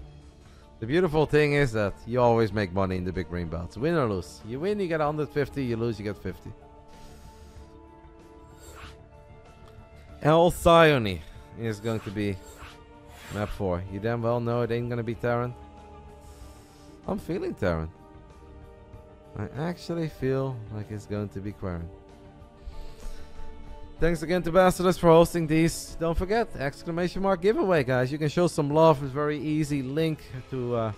The beautiful thing is that you always make money in the Big Brain Bouts. Win or lose. You win, you get 150. You lose, you get 50. Alcyone is going to be map 4. You damn well know it ain't going to be Terran. I'm feeling Terran. I actually feel like it's going to be Quarren. Thanks again to BASILISK for hosting these. Don't forget, exclamation mark giveaway, guys. You can show some love. It's very easy link to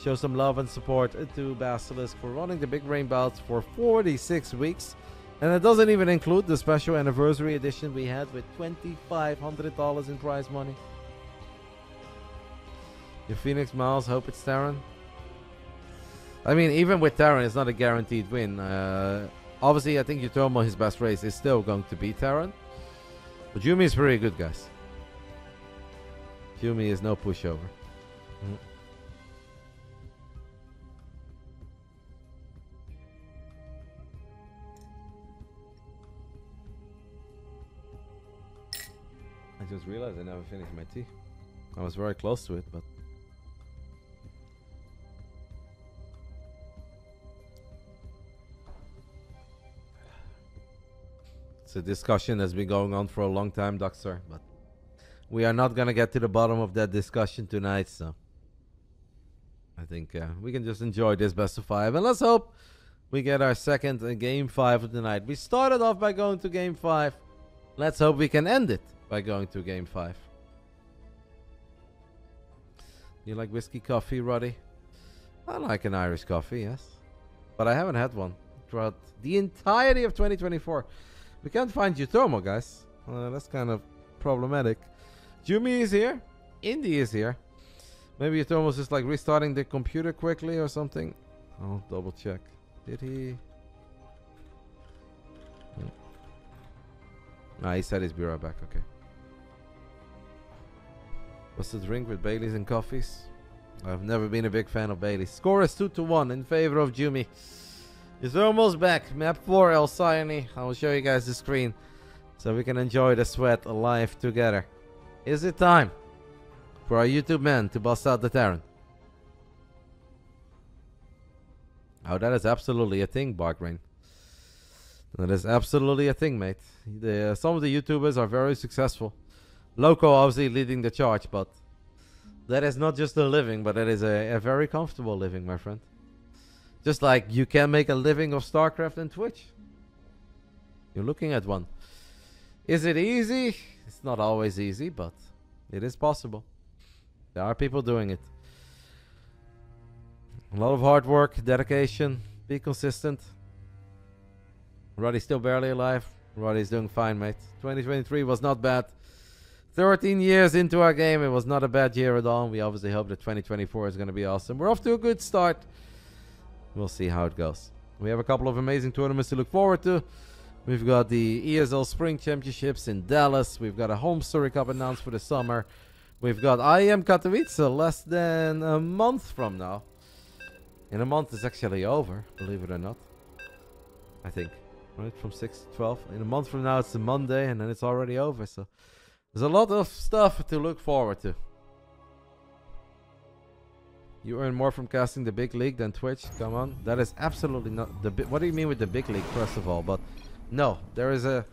show some love and support to BASILISK for running the Big Brain Bouts for 46 weeks. And it doesn't even include the special anniversary edition we had with $2,500 in prize money. Your Phoenix Miles, hope it's Terran. I mean, even with Terran, it's not a guaranteed win. Obviously, I think uThermal, his best race, is still going to be Terran. But Jumy is pretty good, guys. Jumy is no pushover. I just realized I never finished my tea. I was very close to it, but... It's a discussion that's been going on for a long time, Doctor, but we are not going to get to the bottom of that discussion tonight, so I think we can just enjoy this best of 5, and let's hope we get our second game 5 of the night. We started off by going to game 5. Let's hope we can end it by going to game 5. You like whiskey coffee, Roddy? I like an Irish coffee, yes, but I haven't had one throughout the entirety of 2024. We can't find uThermal, guys. That's kind of problematic. Jumy is here. Indy is here. Maybe uThermal was just like restarting the computer quickly or something. I'll double check. Did he? He said he'd be right back. Okay. What's the drink with Baileys and coffees? I've never been a big fan of Bailey. Score is 2-1 in favor of Jumy. He's almost back. Map 4, El Cyane. I will show you guys the screen so we can enjoy the sweat live together. Is it time for our YouTube man to bust out the Terran? Oh, that is absolutely a thing, Barkrain. That is absolutely a thing, mate. Some of the YouTubers are very successful. Loco obviously leading the charge, but that is not just a living, but it is a very comfortable living, my friend. Just like you can make a living of Starcraft and Twitch. You're looking at one. Is it easy? It's not always easy, but it is possible. There are people doing it. A lot of hard work, dedication, be consistent. Roddy's still barely alive. Roddy's doing fine, mate. 2023 was not bad. 13 years into our game, it was not a bad year at all. We obviously hope that 2024 is going to be awesome. We're off to a good start. We'll see how it goes. We have a couple of amazing tournaments to look forward to. We've got the ESL Spring Championships in Dallas. We've got a Home Story Cup announced for the summer. We've got IEM Katowice less than a month from now. In a month, it's actually over, believe it or not. I think. Right, from 6 to 12. In a month from now, it's a Monday, and then it's already over. So there's a lot of stuff to look forward to. You earn more from casting the big league than Twitch? Come on. That is absolutely not the what do you mean with the big league, first of all? But no, there is a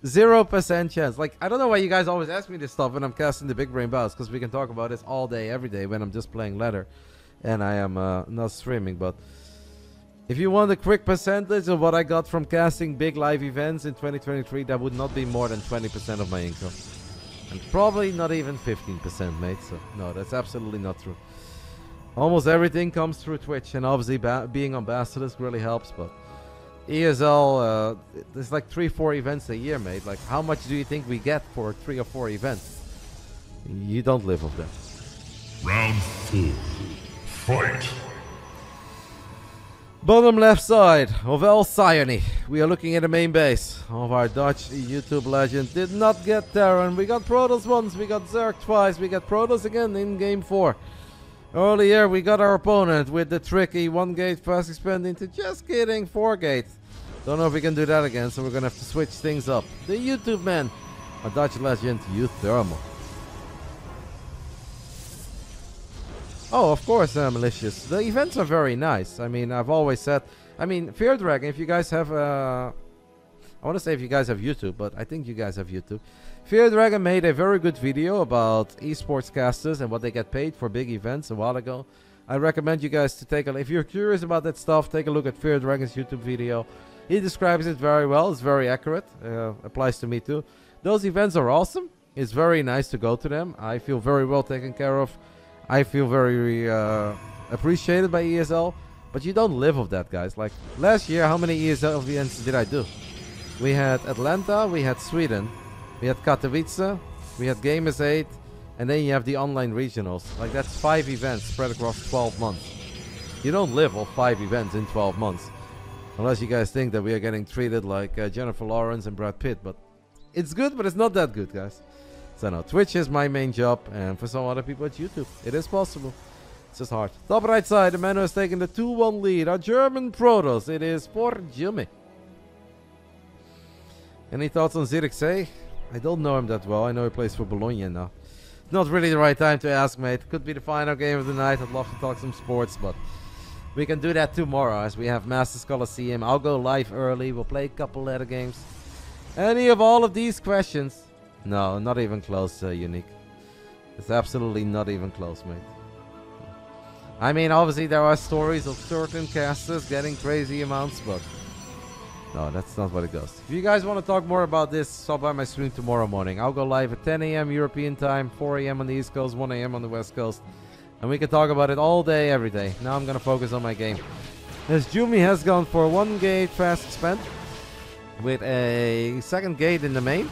0% chance. Like, I don't know why you guys always ask me this stuff when I'm casting the Big Brain Bouts, because we can talk about this all day, every day when I'm just playing ladder and I am not streaming. But if you want a quick percentage of what I got from casting big live events in 2023, that would not be more than 20% of my income. And probably not even 15%, mate. So, no, that's absolutely not true. Almost everything comes through Twitch, and obviously being on Basilisk really helps. But ESL, there's like 3-4 events a year, mate. Like, how much do you think we get for 3 or 4 events? You don't live off that. Round 4. Fight! Bottom left side of El Cyane. We are looking at the main base of our Dutch YouTube legend. Did not get Terran. We got Protoss once, we got Zerg twice, we got Protoss again in game 4. Earlier we got our opponent with the tricky 1-gate fast expand into just kidding 4-gate. Don't know if we can do that again, so we're gonna have to switch things up. The YouTube man, our Dutch legend, uThermal. Oh, of course, malicious. The events are very nice. I mean, I've always said, I mean, Fear Dragon, if you guys have, I want to say if you guys have YouTube, but I think you guys have YouTube. Fear Dragon made a very good video about esports casters and what they get paid for big events a while ago. I recommend you guys to take a look. If you're curious about that stuff, take a look at Fear Dragon's YouTube video. He describes it very well. It's very accurate. Applies to me too. Those events are awesome. It's very nice to go to them. I feel very well taken care of. I feel very appreciated by ESL, but you don't live off that, guys. Like, last year, how many ESL events did I do? We had Atlanta, we had Sweden, we had Katowice, we had Gamers 8, and then you have the online regionals. Like, that's 5 events spread across 12 months. You don't live off 5 events in 12 months. Unless you guys think that we are getting treated like Jennifer Lawrence and Brad Pitt, but it's good, but it's not that good, guys. So no, Twitch is my main job, and for some other people it's YouTube. It is possible. It's just hard. Top right side, the man who has taken the 2-1 lead. Our German Protoss. It is ForJumy. Any thoughts on Zirkzee? I don't know him that well. I know he plays for Bologna now. Not really the right time to ask, mate. Could be the final game of the night. I'd love to talk some sports, but we can do that tomorrow as we have Masters Coliseum. I'll go live early. We'll play a couple ladder games. Any of all of these questions? No, not even close, Unique. It's absolutely not even close, mate. I mean, obviously there are stories of certain casters getting crazy amounts, but no, that's not what it goes. If you guys want to talk more about this, stop by my stream tomorrow morning. I'll go live at 10 AM European time, 4 AM on the East Coast, 1 AM on the West Coast. And we can talk about it all day, every day. Now I'm going to focus on my game. As Jumy has gone for 1-gate fast expand with a 2nd gate in the main.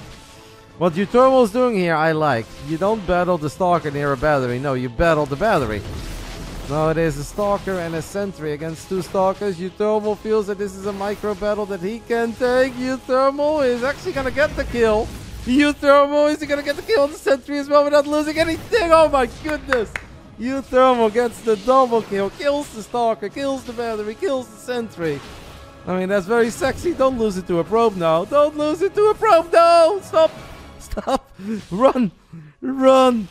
What uThermal is doing here, I like. You don't battle the Stalker near a battery. No, you battle the battery. No, it is a Stalker and a Sentry against 2 Stalkers. uThermal feels that this is a micro battle that he can take. uThermal is actually going to get the kill. uThermal is going to get the kill on the Sentry as well without losing anything. Oh my goodness. uThermal gets the double kill, kills the Stalker, kills the battery, kills the sentry. I mean, that's very sexy. Don't lose it to a probe now. Don't lose it to a probe. No! Stop! Stop! Run! Run!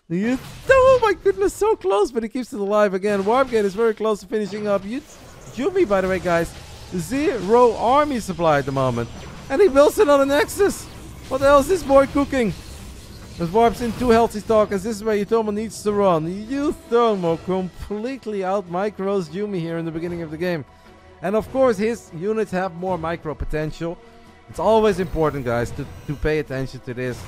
Oh my goodness, so close, but he keeps it alive again. Warpgate is very close to finishing up. uThermal, by the way, guys, 0 army supply at the moment. And he builds another Nexus. What the hell is this boy cooking? With warps in 2 healthy Stalkers. This is where uThermal needs to run. uThermal completely out micros Jumy here in the beginning of the game. And of course, his units have more micro potential. It's always important, guys, to pay attention to this.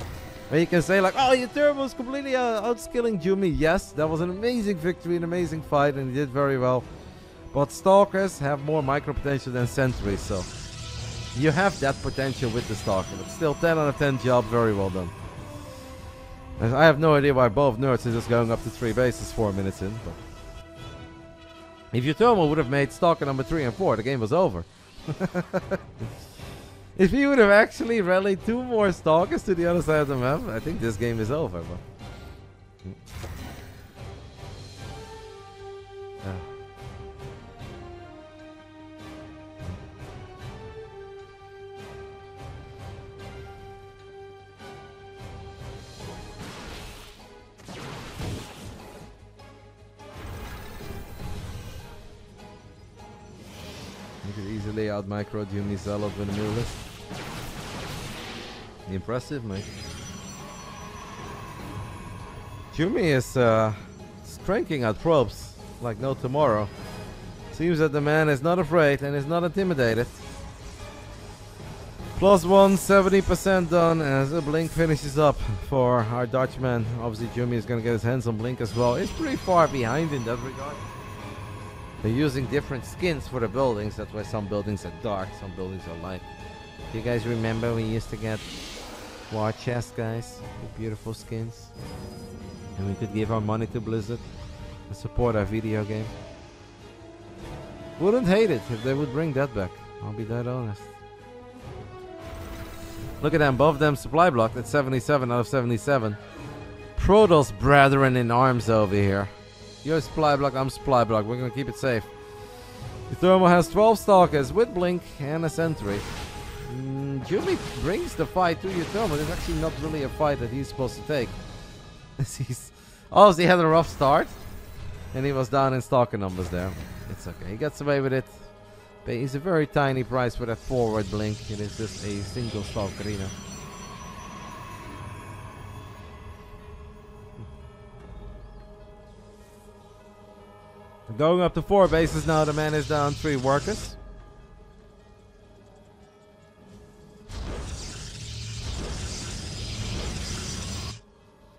Where you can say like, oh, uThermal is completely outskilling Jumy. Yes, that was an amazing victory, an amazing fight, and he did very well. But Stalkers have more micro potential than Sentries, so you have that potential with the Stalker. But still, 10 out of 10 job, very well done. And I have no idea why both nerds are just going up to 3 bases 4 minutes in. But if uThermal would have made Stalker number 3 and 4, the game was over. If he would have actually rallied 2 more Stalkers to the other side of the map, I think this game is over. But you could easily out micro Jumy Zealot with a new list. Impressive, mate. Jumy is cranking out probes like no tomorrow. Seems that the man is not afraid and is not intimidated. +1, 70% done as a blink finishes up for our Dutchman. Obviously Jumy is going to get his hands on blink as well. He's pretty far behind in that regard. They're using different skins for the buildings. That's why some buildings are dark, some buildings are light. Do you guys remember we used to get war chests, guys? With beautiful skins. And we could give our money to Blizzard and support our video game. Wouldn't hate it if they would bring that back. I'll be that honest. Look at them, both of them supply blocked at 77 out of 77. Protoss brethren in arms over here. You're supply block, I'm supply block. We're gonna keep it safe. uThermal has 12 Stalkers with blink and a sentry. Jumy brings the fight to uThermal. It's actually not really a fight that he's supposed to take. He's obviously had a rough start, and he was down in Stalker numbers there. It's okay. He gets away with it. But he's a very tiny price for that forward blink. It is just a single Stalker arena. Going up to 4 bases now. The man is down 3 workers.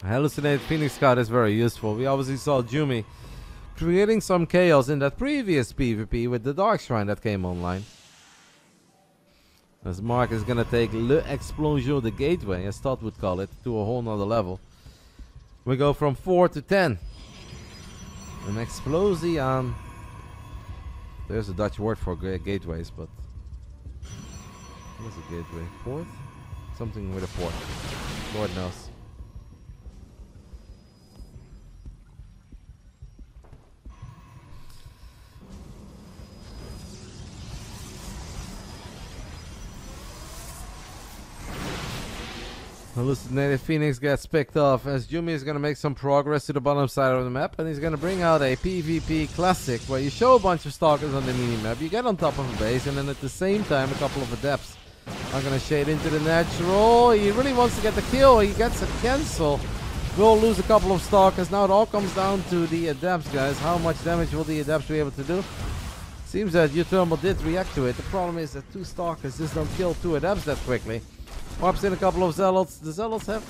Hallucinated Phoenix Scout is very useful. We obviously saw Jumy creating some chaos in that previous PvP with the Dark Shrine that came online. As Mark is gonna take L'Explosion, the gateway, as Todd would call it, to a whole nother level. We go from 4 to 10. An explosion. There's a Dutch word for gateways, but what is a gateway? Port? Something with a port. Lord knows. Hallucinated Phoenix gets picked off as Jumy is going to make some progress to the bottom side of the map, and he's going to bring out a PvP classic where you show a bunch of Stalkers on the mini-map, you get on top of a base, and then at the same time a couple of Adepts are going to shade into the natural. He really wants to get the kill, he gets a cancel. Will lose a couple of Stalkers. Now it all comes down to the Adepts, guys. How much damage will the Adepts be able to do? Seems that uThermal did react to it. The problem is that 2 Stalkers just don't kill 2 Adepts that quickly. Warps in a couple of Zealots. The Zealots have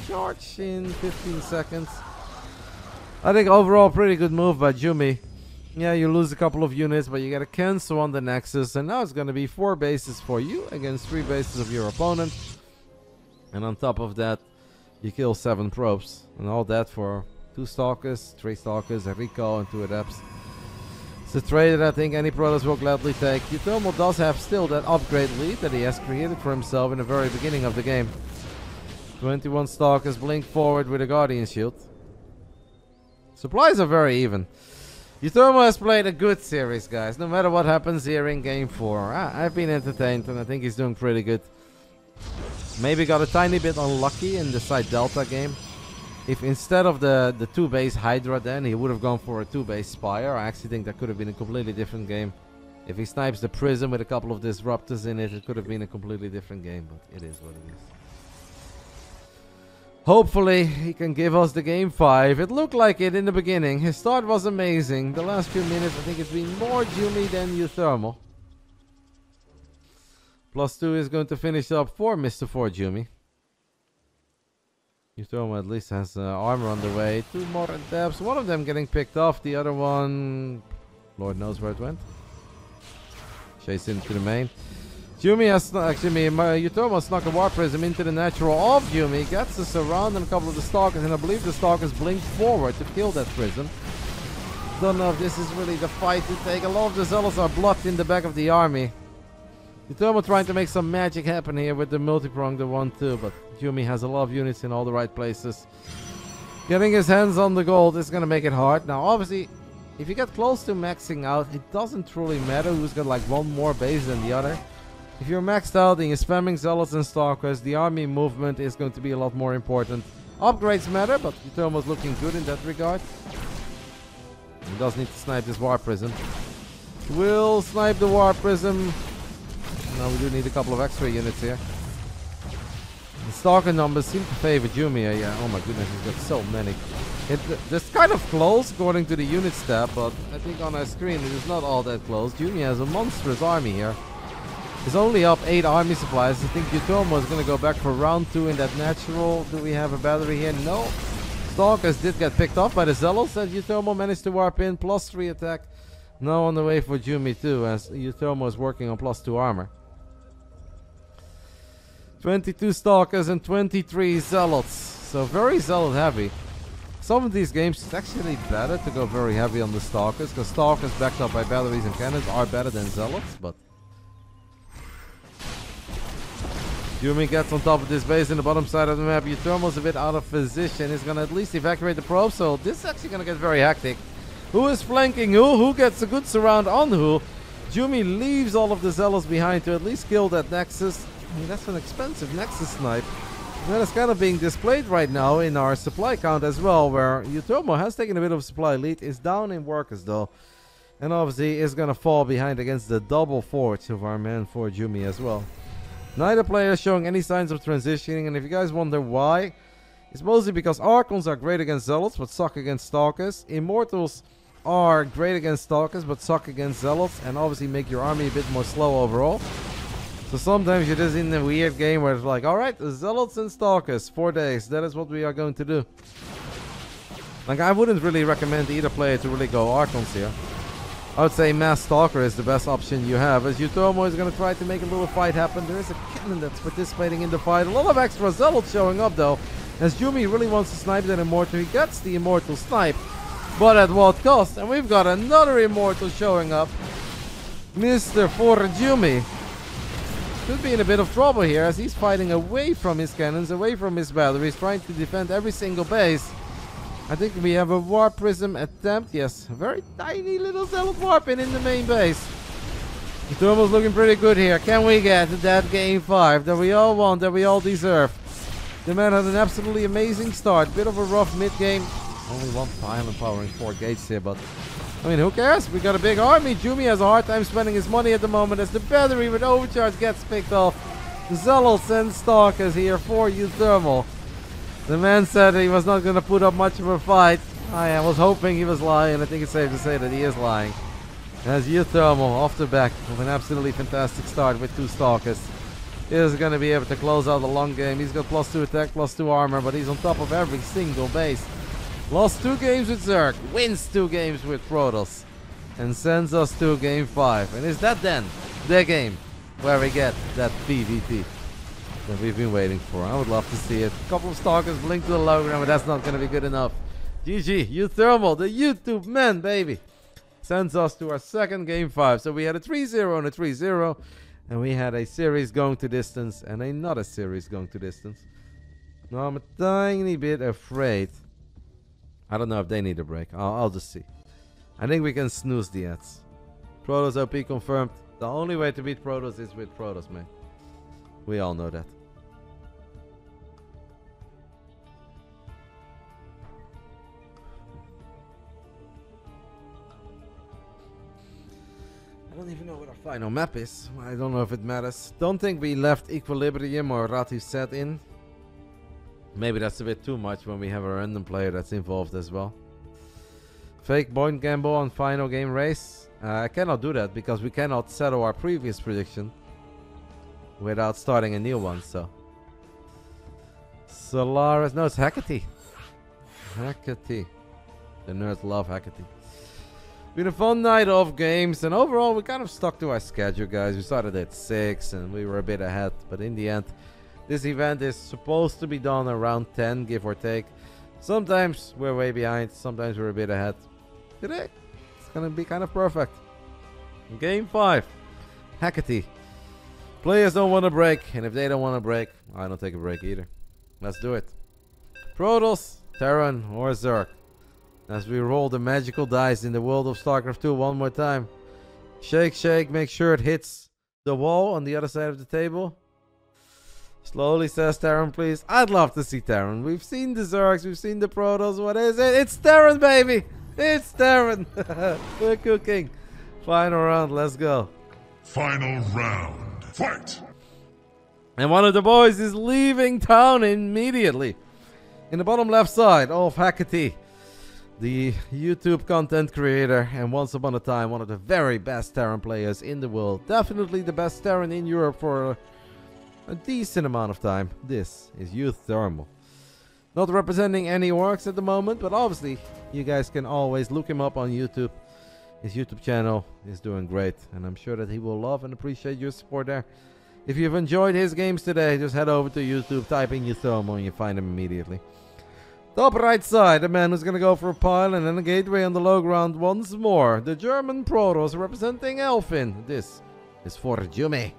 charge in 15 seconds. I think overall pretty good move by Jumy. Yeah, you lose a couple of units, but you get a cancel on the Nexus. And now it's going to be 4 bases for you against 3 bases of your opponent. And on top of that, you kill 7 probes. And all that for 2 Stalkers, 3 Stalkers, a recall, and 2 Adepts. It's a trade that I think any Protoss will gladly take. uThermal does have still that upgrade lead that he has created for himself in the very beginning of the game. 21 Stalkers blink forward with a Guardian Shield. Supplies are very even. uThermal has played a good series, guys. No matter what happens here in Game 4. I've been entertained, and I think he's doing pretty good. Maybe got a tiny bit unlucky in the side Delta game. If instead of the 2-base Hydra then, he would have gone for a 2-base Spire. I actually think that could have been a completely different game. If he snipes the Prism with a couple of Disruptors in it, it could have been a completely different game. But it is what it is. Hopefully, he can give us the Game 5. It looked like it in the beginning. His start was amazing. The last few minutes, I think it's been more Jumy than uThermal. +2 is going to finish up for Mr. ForJumy. uThermal at least has armor on the way. 2 more adepts. One of them getting picked off. The other one, Lord knows where it went. Chase into the main. Jumy has uThermal snuck a Warp Prism into the natural of Jumy. Gets us around and a couple of the Stalkers, and I believe the Stalkers blinked forward to kill that Prism. Don't know if this is really the fight to take. A lot of the Zealots are blocked in the back of the army. uThermal trying to make some magic happen here with the multi-prong, the 1-2, but Jumy has a lot of units in all the right places. Getting his hands on the gold is going to make it hard. Now, obviously, if you get close to maxing out, it doesn't truly matter who's got like one more base than the other. If you're maxed out and you're spamming Zealots and Stalkers, the army movement is going to be a lot more important. Upgrades matter, but uThermal's looking good in that regard. He does need to snipe this Warp Prism. Will snipe the Warp Prism. Now we do need a couple of extra units here. The Stalker numbers seem to favor Jumy. Yeah, oh my goodness, he's got so many. It's kind of close according to the unit stat, but I think on our screen it is not all that close. Jumy has a monstrous army here. He's only up 8 army supplies. I think uThermal is going to go back for round 2 in that natural. Do we have a battery here? No. Stalkers did get picked off by the Zealots that uThermal managed to warp in. +3 attack. Now on the way for Jumy too, as uThermal is working on +2 armor. 22 Stalkers and 23 Zealots. So very Zealot heavy. Some of these games it's actually better to go very heavy on the Stalkers, because Stalkers backed up by batteries and cannons are better than Zealots, but Jumy gets on top of this base in the bottom side of the map. uThermal's a bit out of position. He's gonna at least evacuate the probe, so this is actually gonna get very hectic. Who is flanking who? Who gets a good surround on who? Jumy leaves all of the Zealots behind to at least kill that Nexus. I mean, that's an expensive Nexus snipe. And that is kind of being displayed right now in our supply count as well, where uThermal has taken a bit of a supply lead. Is down in workers though. And obviously is gonna fall behind against the double forge of our man ForJumy as well. Neither player is showing any signs of transitioning, and if you guys wonder why, it's mostly because Archons are great against Zealots but suck against Stalkers. Immortals are great against Stalkers but suck against Zealots, and obviously make your army a bit more slow overall. So sometimes you're just in a weird game where it's like, alright, Zealots and Stalkers, 4 days, that is what we are going to do. Like, I wouldn't really recommend either player to really go Archons here. I would say Mass Stalker is the best option you have, as uThermal is going to try to make a little fight happen. There is a cannon that's participating in the fight. A lot of extra Zealots showing up though, as Jumy really wants to snipe that Immortal. He gets the Immortal snipe, but at what cost? And we've got another Immortal showing up. Mr. ForJumy could be in a bit of trouble here, as he's fighting away from his cannons, away from his batteries, trying to defend every single base. I think we have a Warp Prism attempt. Yes, a very tiny little Zealot warping in the main base. uThermal's looking pretty good here. Can we get that Game 5 that we all want, that we all deserve? The man had an absolutely amazing start. Bit of a rough mid-game. Only 1 island power and 4 gates here, but I mean, who cares? We got a big army. Jumy has a hard time spending his money at the moment as the battery with overcharge gets picked off. Zealots and Stalkers here for uThermal. The man said he was not going to put up much of a fight. I was hoping he was lying. I think it's safe to say that he is lying. As uThermal off the back with an absolutely fantastic start with 2 Stalkers is going to be able to close out the long game. He's got +2 attack, +2 armor, but he's on top of every single base. Lost 2 games with Zerg, wins 2 games with Protoss, and sends us to Game 5. And is that then the game where we get that PvP that we've been waiting for? I would love to see it. A couple of Stalkers blink to the hologram, but that's not going to be good enough. GG, uThermal, the YouTube man, baby, sends us to our second Game 5. So we had a 3-0 and a 3-0, and we had a series going to distance and another series going to distance. Now I'm a tiny bit afraid I don't know if they need a break. I'll just see. I think we can snooze the ads. Protoss OP confirmed. The only way to beat Protoss is with Protoss, man. We all know that. I don't even know what our final map is. I don't know if it matters. Don't think we left Equilibrium or Ratu set in. Maybe that's a bit too much when we have a random player that's involved as well. Fake point gamble on final game race. I cannot do that because we cannot settle our previous prediction without starting a new one, so. Solaris, no, it's Hecate. Hecate. The nerds love Hecate. Been a fun night of games, and overall we kind of stuck to our schedule, guys. We started at 6 and we were a bit ahead, but in the end, this event is supposed to be done around 10, give or take. Sometimes we're way behind, sometimes we're a bit ahead. Today, it's gonna be kind of perfect. Game 5, Hecate. Players don't want to break, and if they don't want to break, I don't take a break either. Let's do it. Protoss, Terran, or Zerg. As we roll the magical dice in the world of Starcraft 2 one more time. Shake, shake, make sure it hits the wall on the other side of the table. Slowly, says Terran, please. I'd love to see Terran. We've seen the Zergs, we've seen the Protoss. What is it? It's Terran, baby! It's Terran! We're cooking. Final round, let's go. Final round. Fight! And one of the boys is leaving town immediately. In the bottom left side of Hecate, the YouTube content creator, and once upon a time one of the very best Terran players in the world. Definitely the best Terran in Europe for a decent amount of time. This is uThermal. Not representing any orcs at the moment, but obviously you guys can always look him up on YouTube. His YouTube channel is doing great, and I'm sure that he will love and appreciate your support there. If you've enjoyed his games today, just head over to YouTube, type in uThermal, and you find him immediately. Top right side, the man who's gonna go for a pile and then a gateway on the low ground once more. The German Protoss representing Elfin. This is ForJumy.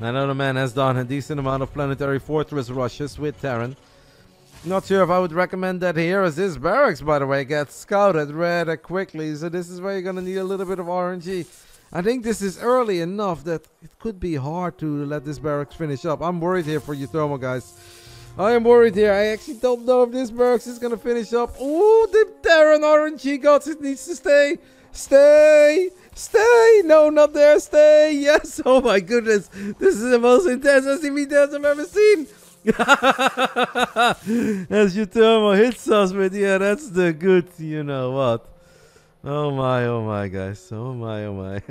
I know the man has done a decent amount of planetary fortress rushes with Terran. Not sure if I would recommend that here, as this barracks, by the way, gets scouted rather quickly. So this is where you're gonna need a little bit of RNG. I think this is early enough that it could be hard to let this barracks finish up. I'm worried here for uThermal, guys. I am worried here. I actually don't know if this barracks is going to finish up. Ooh, the Terran RNG gods. It needs to stay. Stay. Stay. No, not there. Stay. Yes. Oh, my goodness. This is the most intense SCV dance I've ever seen. As uThermal hits us with, yeah, that's the good, you know what. Oh my, guys. Oh my.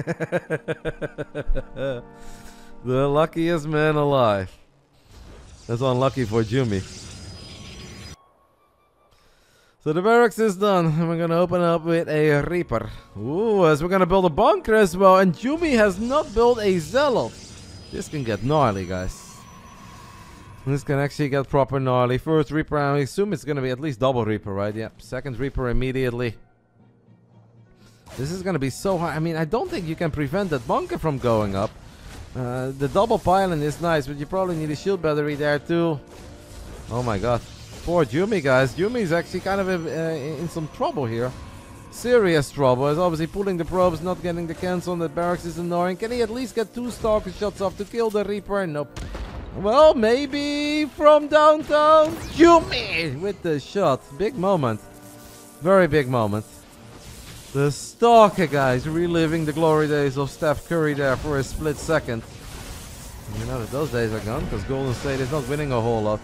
The luckiest man alive. That's unlucky for Jumi. So the barracks is done, and we're gonna open up with a Reaper. Ooh, as we're gonna build a bunker as well, and Jumi has not built a Zealot. This can get gnarly, guys. This can actually get proper gnarly. First Reaper, I assume it's gonna be at least double Reaper, right? Yep. Second Reaper immediately. This is going to be so hard. I mean, I don't think you can prevent that bunker from going up. The double pylon is nice, but you probably need a shield battery there too. Oh my god. Poor Jumi, guys. Jumi is actually kind of in some trouble here. Serious trouble. He's obviously pulling the probes, not getting the cancel. That barracks is annoying. Can he at least get 2 stalker shots off to kill the Reaper? Nope. Well, maybe from downtown. Jumi with the shot. Big moment. Very big moment. The Stalker, guys, reliving the glory days of Steph Curry there for a split second. You know that those days are gone, because Golden State is not winning a whole lot.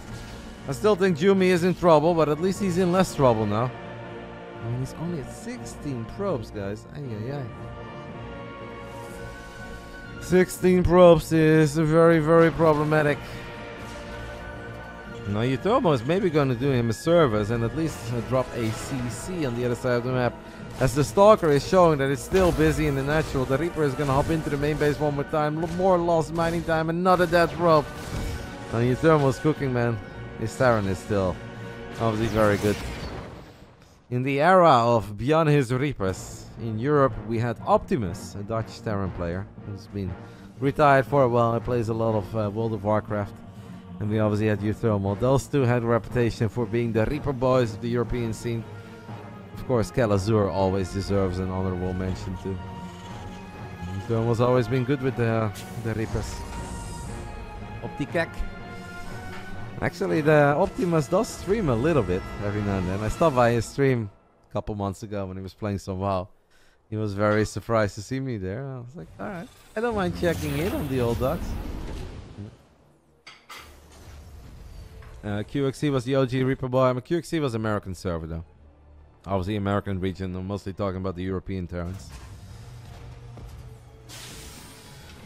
I still think Jumi is in trouble, but at least he's in less trouble now. I mean, he's only at 16 probes, guys. Ay, ay, ay. 16 probes is very, very problematic. Now uThermal is maybe going to do him a service and at least drop a CC on the other side of the map. As the Stalker is showing that it's still busy in the natural, the Reaper is going to hop into the main base one more time. More lost mining time, another death probe. Now uThermal is cooking, man. His Terran is still obviously very good. In the era of beyond his Reapers, in Europe we had Optimus, a Dutch Terran player, who's been retired for a while. He plays a lot of World of Warcraft. And we obviously had uThermal. Those two had a reputation for being the Reaper boys of the European scene. Of course, Kalazur always deserves an honorable mention too. uThermal's always been good with the Reapers. Optikak. Actually, the Optimus does stream a little bit every now and then. I stopped by his stream a couple months ago when he was playing some WoW. He was very surprised to see me there. I was like, alright, I don't mind checking in on the old dogs. QXC was the OG Reaper boy. I mean, QXC was American server though. Obviously American region. I'm mostly talking about the European Terrans.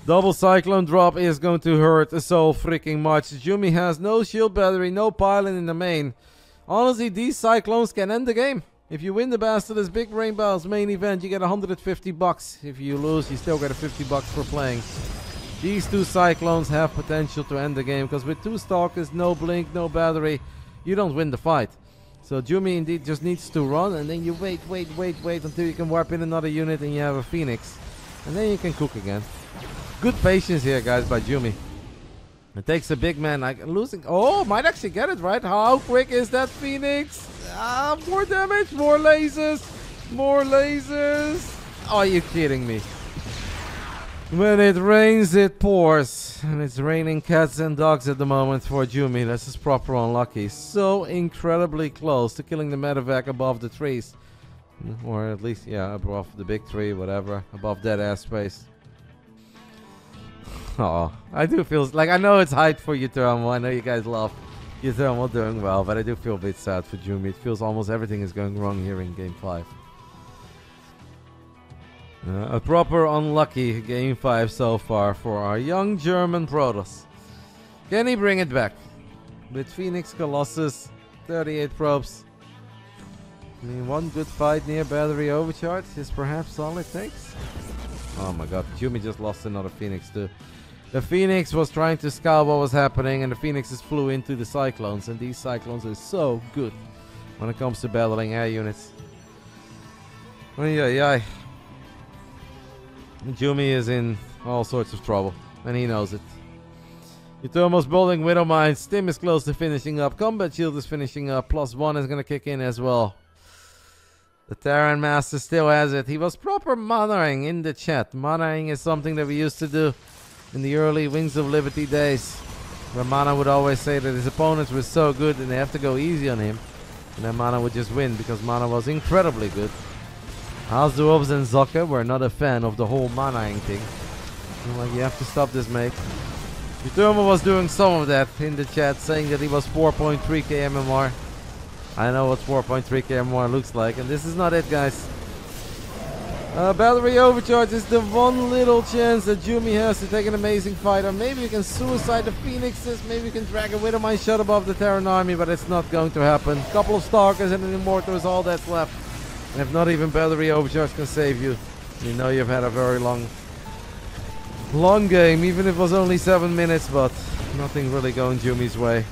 Double Cyclone drop is going to hurt so freaking much. Jumi has no shield battery, no pylon in the main. Honestly, these Cyclones can end the game. If you win the BASILISK Big Brain Bouts main event, you get 150 bucks. If you lose, you still get a 50 bucks for playing. These two Cyclones have potential to end the game, because with two Stalkers, no blink, no battery, you don't win the fight. So Jumi indeed just needs to run, and then you wait until you can warp in another unit and you have a Phoenix. And then you can cook again. Good patience here, guys, by Jumi. It takes a big man like losing. Oh, might actually get it right. How quick is that Phoenix? Ah, more damage, more lasers, more lasers. Oh, are you kidding me? When it rains, it pours. And it's raining cats and dogs at the moment for Jumi. This is proper unlucky. So incredibly close to killing the medevac above the trees. Or at least, yeah, above the big tree, whatever. Above dead ass space. Oh, I do feel like, I know it's hype for uThermal. I know you guys love uThermal doing well, but I do feel a bit sad for Jumi. It feels almost everything is going wrong here in Game 5. A proper unlucky Game 5 so far for our young German Protoss. Can he bring it back? With Phoenix, Colossus, 38 probes. I mean, one good fight near battery overcharge is perhaps all it takes. Oh my god, Jumi just lost another Phoenix too. The Phoenix was trying to scout what was happening, and the Phoenixes flew into the Cyclones, and these Cyclones are so good when it comes to battling air units. Yeah. Jumi is in all sorts of trouble, and he knows it. uThermal's building Widow Mines. Stim is close to finishing up. Combat Shield is finishing up. +1 is going to kick in as well. The Terran Master still has it. He was proper monoring in the chat. Monoring is something that we used to do in the early Wings of Liberty days, where Mana would always say that his opponents were so good and they have to go easy on him. And then Mana would just win because Mana was incredibly good. Hazuobs and Zoka were not a fan of the whole Manaing thing. I'm like, you have to stop this, mate. uThermal was doing some of that in the chat, saying that he was 4.3k MMR. I know what 4.3k MMR looks like, and this is not it, guys. Battery overcharge is the one little chance that Jumi has to take an amazing fight. Or maybe you can suicide the Phoenixes, maybe you can drag a Widowmine shot above the Terran army, but it's not going to happen. Couple of Stalkers and an Immortal is all that's left. And if not even battery overcharge can save you, you know you've had a very long game, even if it was only 7 minutes, but nothing really going Jumi's way.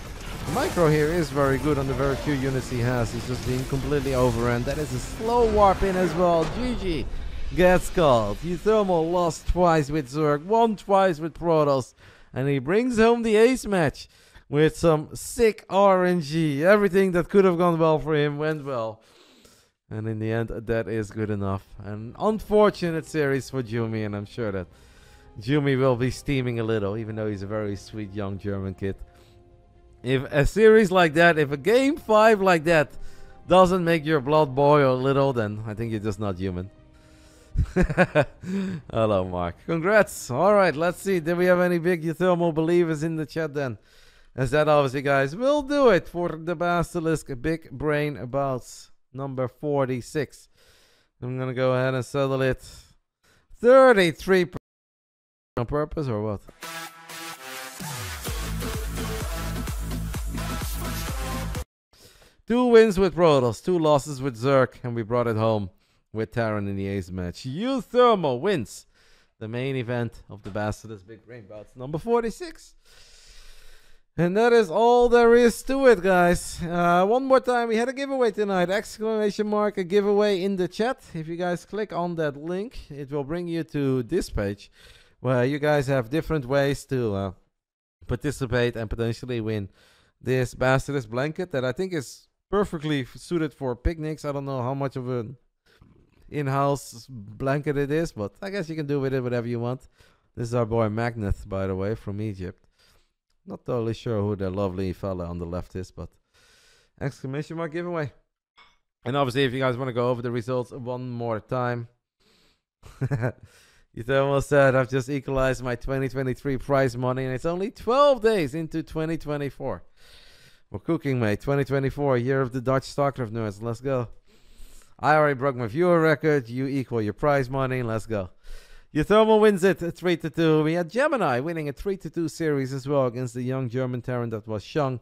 The micro here is very good on the very few units he has. He's just being completely overrun. That is a slow warp in as well. GG gets called. uThermal lost twice with Zerg, won twice with Protoss, and he brings home the ace match with some sick RNG. Everything that could have gone well for him went well. And in the end, that is good enough. An unfortunate series for Jumi, and I'm sure that Jumi will be steaming a little, even though he's a very sweet young German kid. If a series like that, if a Game 5 like that doesn't make your blood boil a little, then I think you're just not human. Hello, Mark. Congrats. Alright, let's see. Did we have any big uThermal believers in the chat then? As that obviously, guys, will do it for the BASILISK Big Brain Bouts number 46. I'm going to go ahead and settle it. 33% on purpose or what? Two wins with Protoss, 2 losses with Zerg, and we brought it home with Terran in the ace match. uThermal wins the main event of the BASILISK Big Brain Bouts number 46. And that is all there is to it, guys. One more time, we had a giveaway tonight. Exclamation mark, a giveaway in the chat. If you guys click on that link, it will bring you to this page where you guys have different ways to participate and potentially win this Basilisk blanket that I think is perfectly suited for picnics. I don't know how much of an in-house blanket it is, but I guess you can do with it whatever you want. This is our boy Magneth, by the way, from Egypt. Not totally sure who the lovely fella on the left is, but exclamation mark giveaway. And obviously, if you guys want to go over the results one more time, uThermal said, I've just equalized my 2023 prize money, and it's only 12 days into 2024. We're cooking, mate. 2024, year of the Dutch Starcraft nerds. Let's go. I already broke my viewer record. You equal your prize money. Let's go. uThermal wins it 3-2. We had Gemini winning a 3-2 series as well against the young German Terran that was Shang.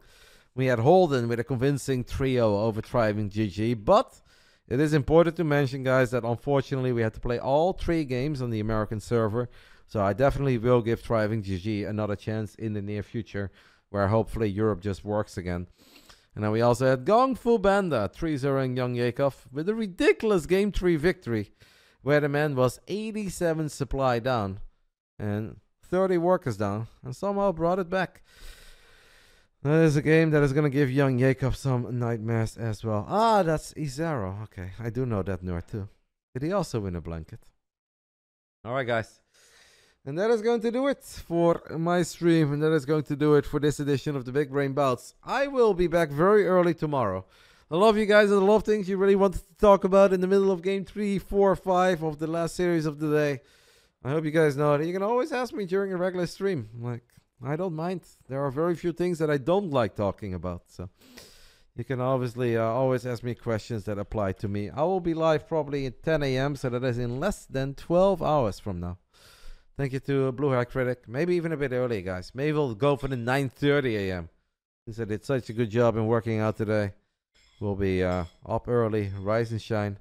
We had Holden with a convincing trio over Thriving GG. But it is important to mention, guys, that unfortunately we had to play all 3 games on the American server. So I definitely will give Thriving GG another chance in the near future, where hopefully Europe just works again. And then we also had Gong Fu Banda 3-0 Young Yakov with a ridiculous Game 3 victory, where the man was 87 supply down and 30 workers down, and somehow brought it back. That is a game that is going to give young Yakov some nightmares as well. Ah, that's Izaro. Okay, I do know that nerd too. Did he also win a blanket? Alright, guys. And that is going to do it for my stream. And that is going to do it for this edition of the Big Brain Bouts. I will be back very early tomorrow. I love you guys. I love things you really wanted to talk about in the middle of game 3, 4, 5 of the last series of the day. I hope you guys know that you can always ask me during a regular stream. Like, I don't mind. There are very few things that I don't like talking about. So you can obviously always ask me questions that apply to me. I will be live probably at 10 a.m. So that is in less than 12 hours from now. Thank you to Blue Hair Critic. Maybe even a bit early, guys. Maybe we'll go for the 9:30 a.m. Since I did such a good job in working out today. We'll be up early, rise and shine.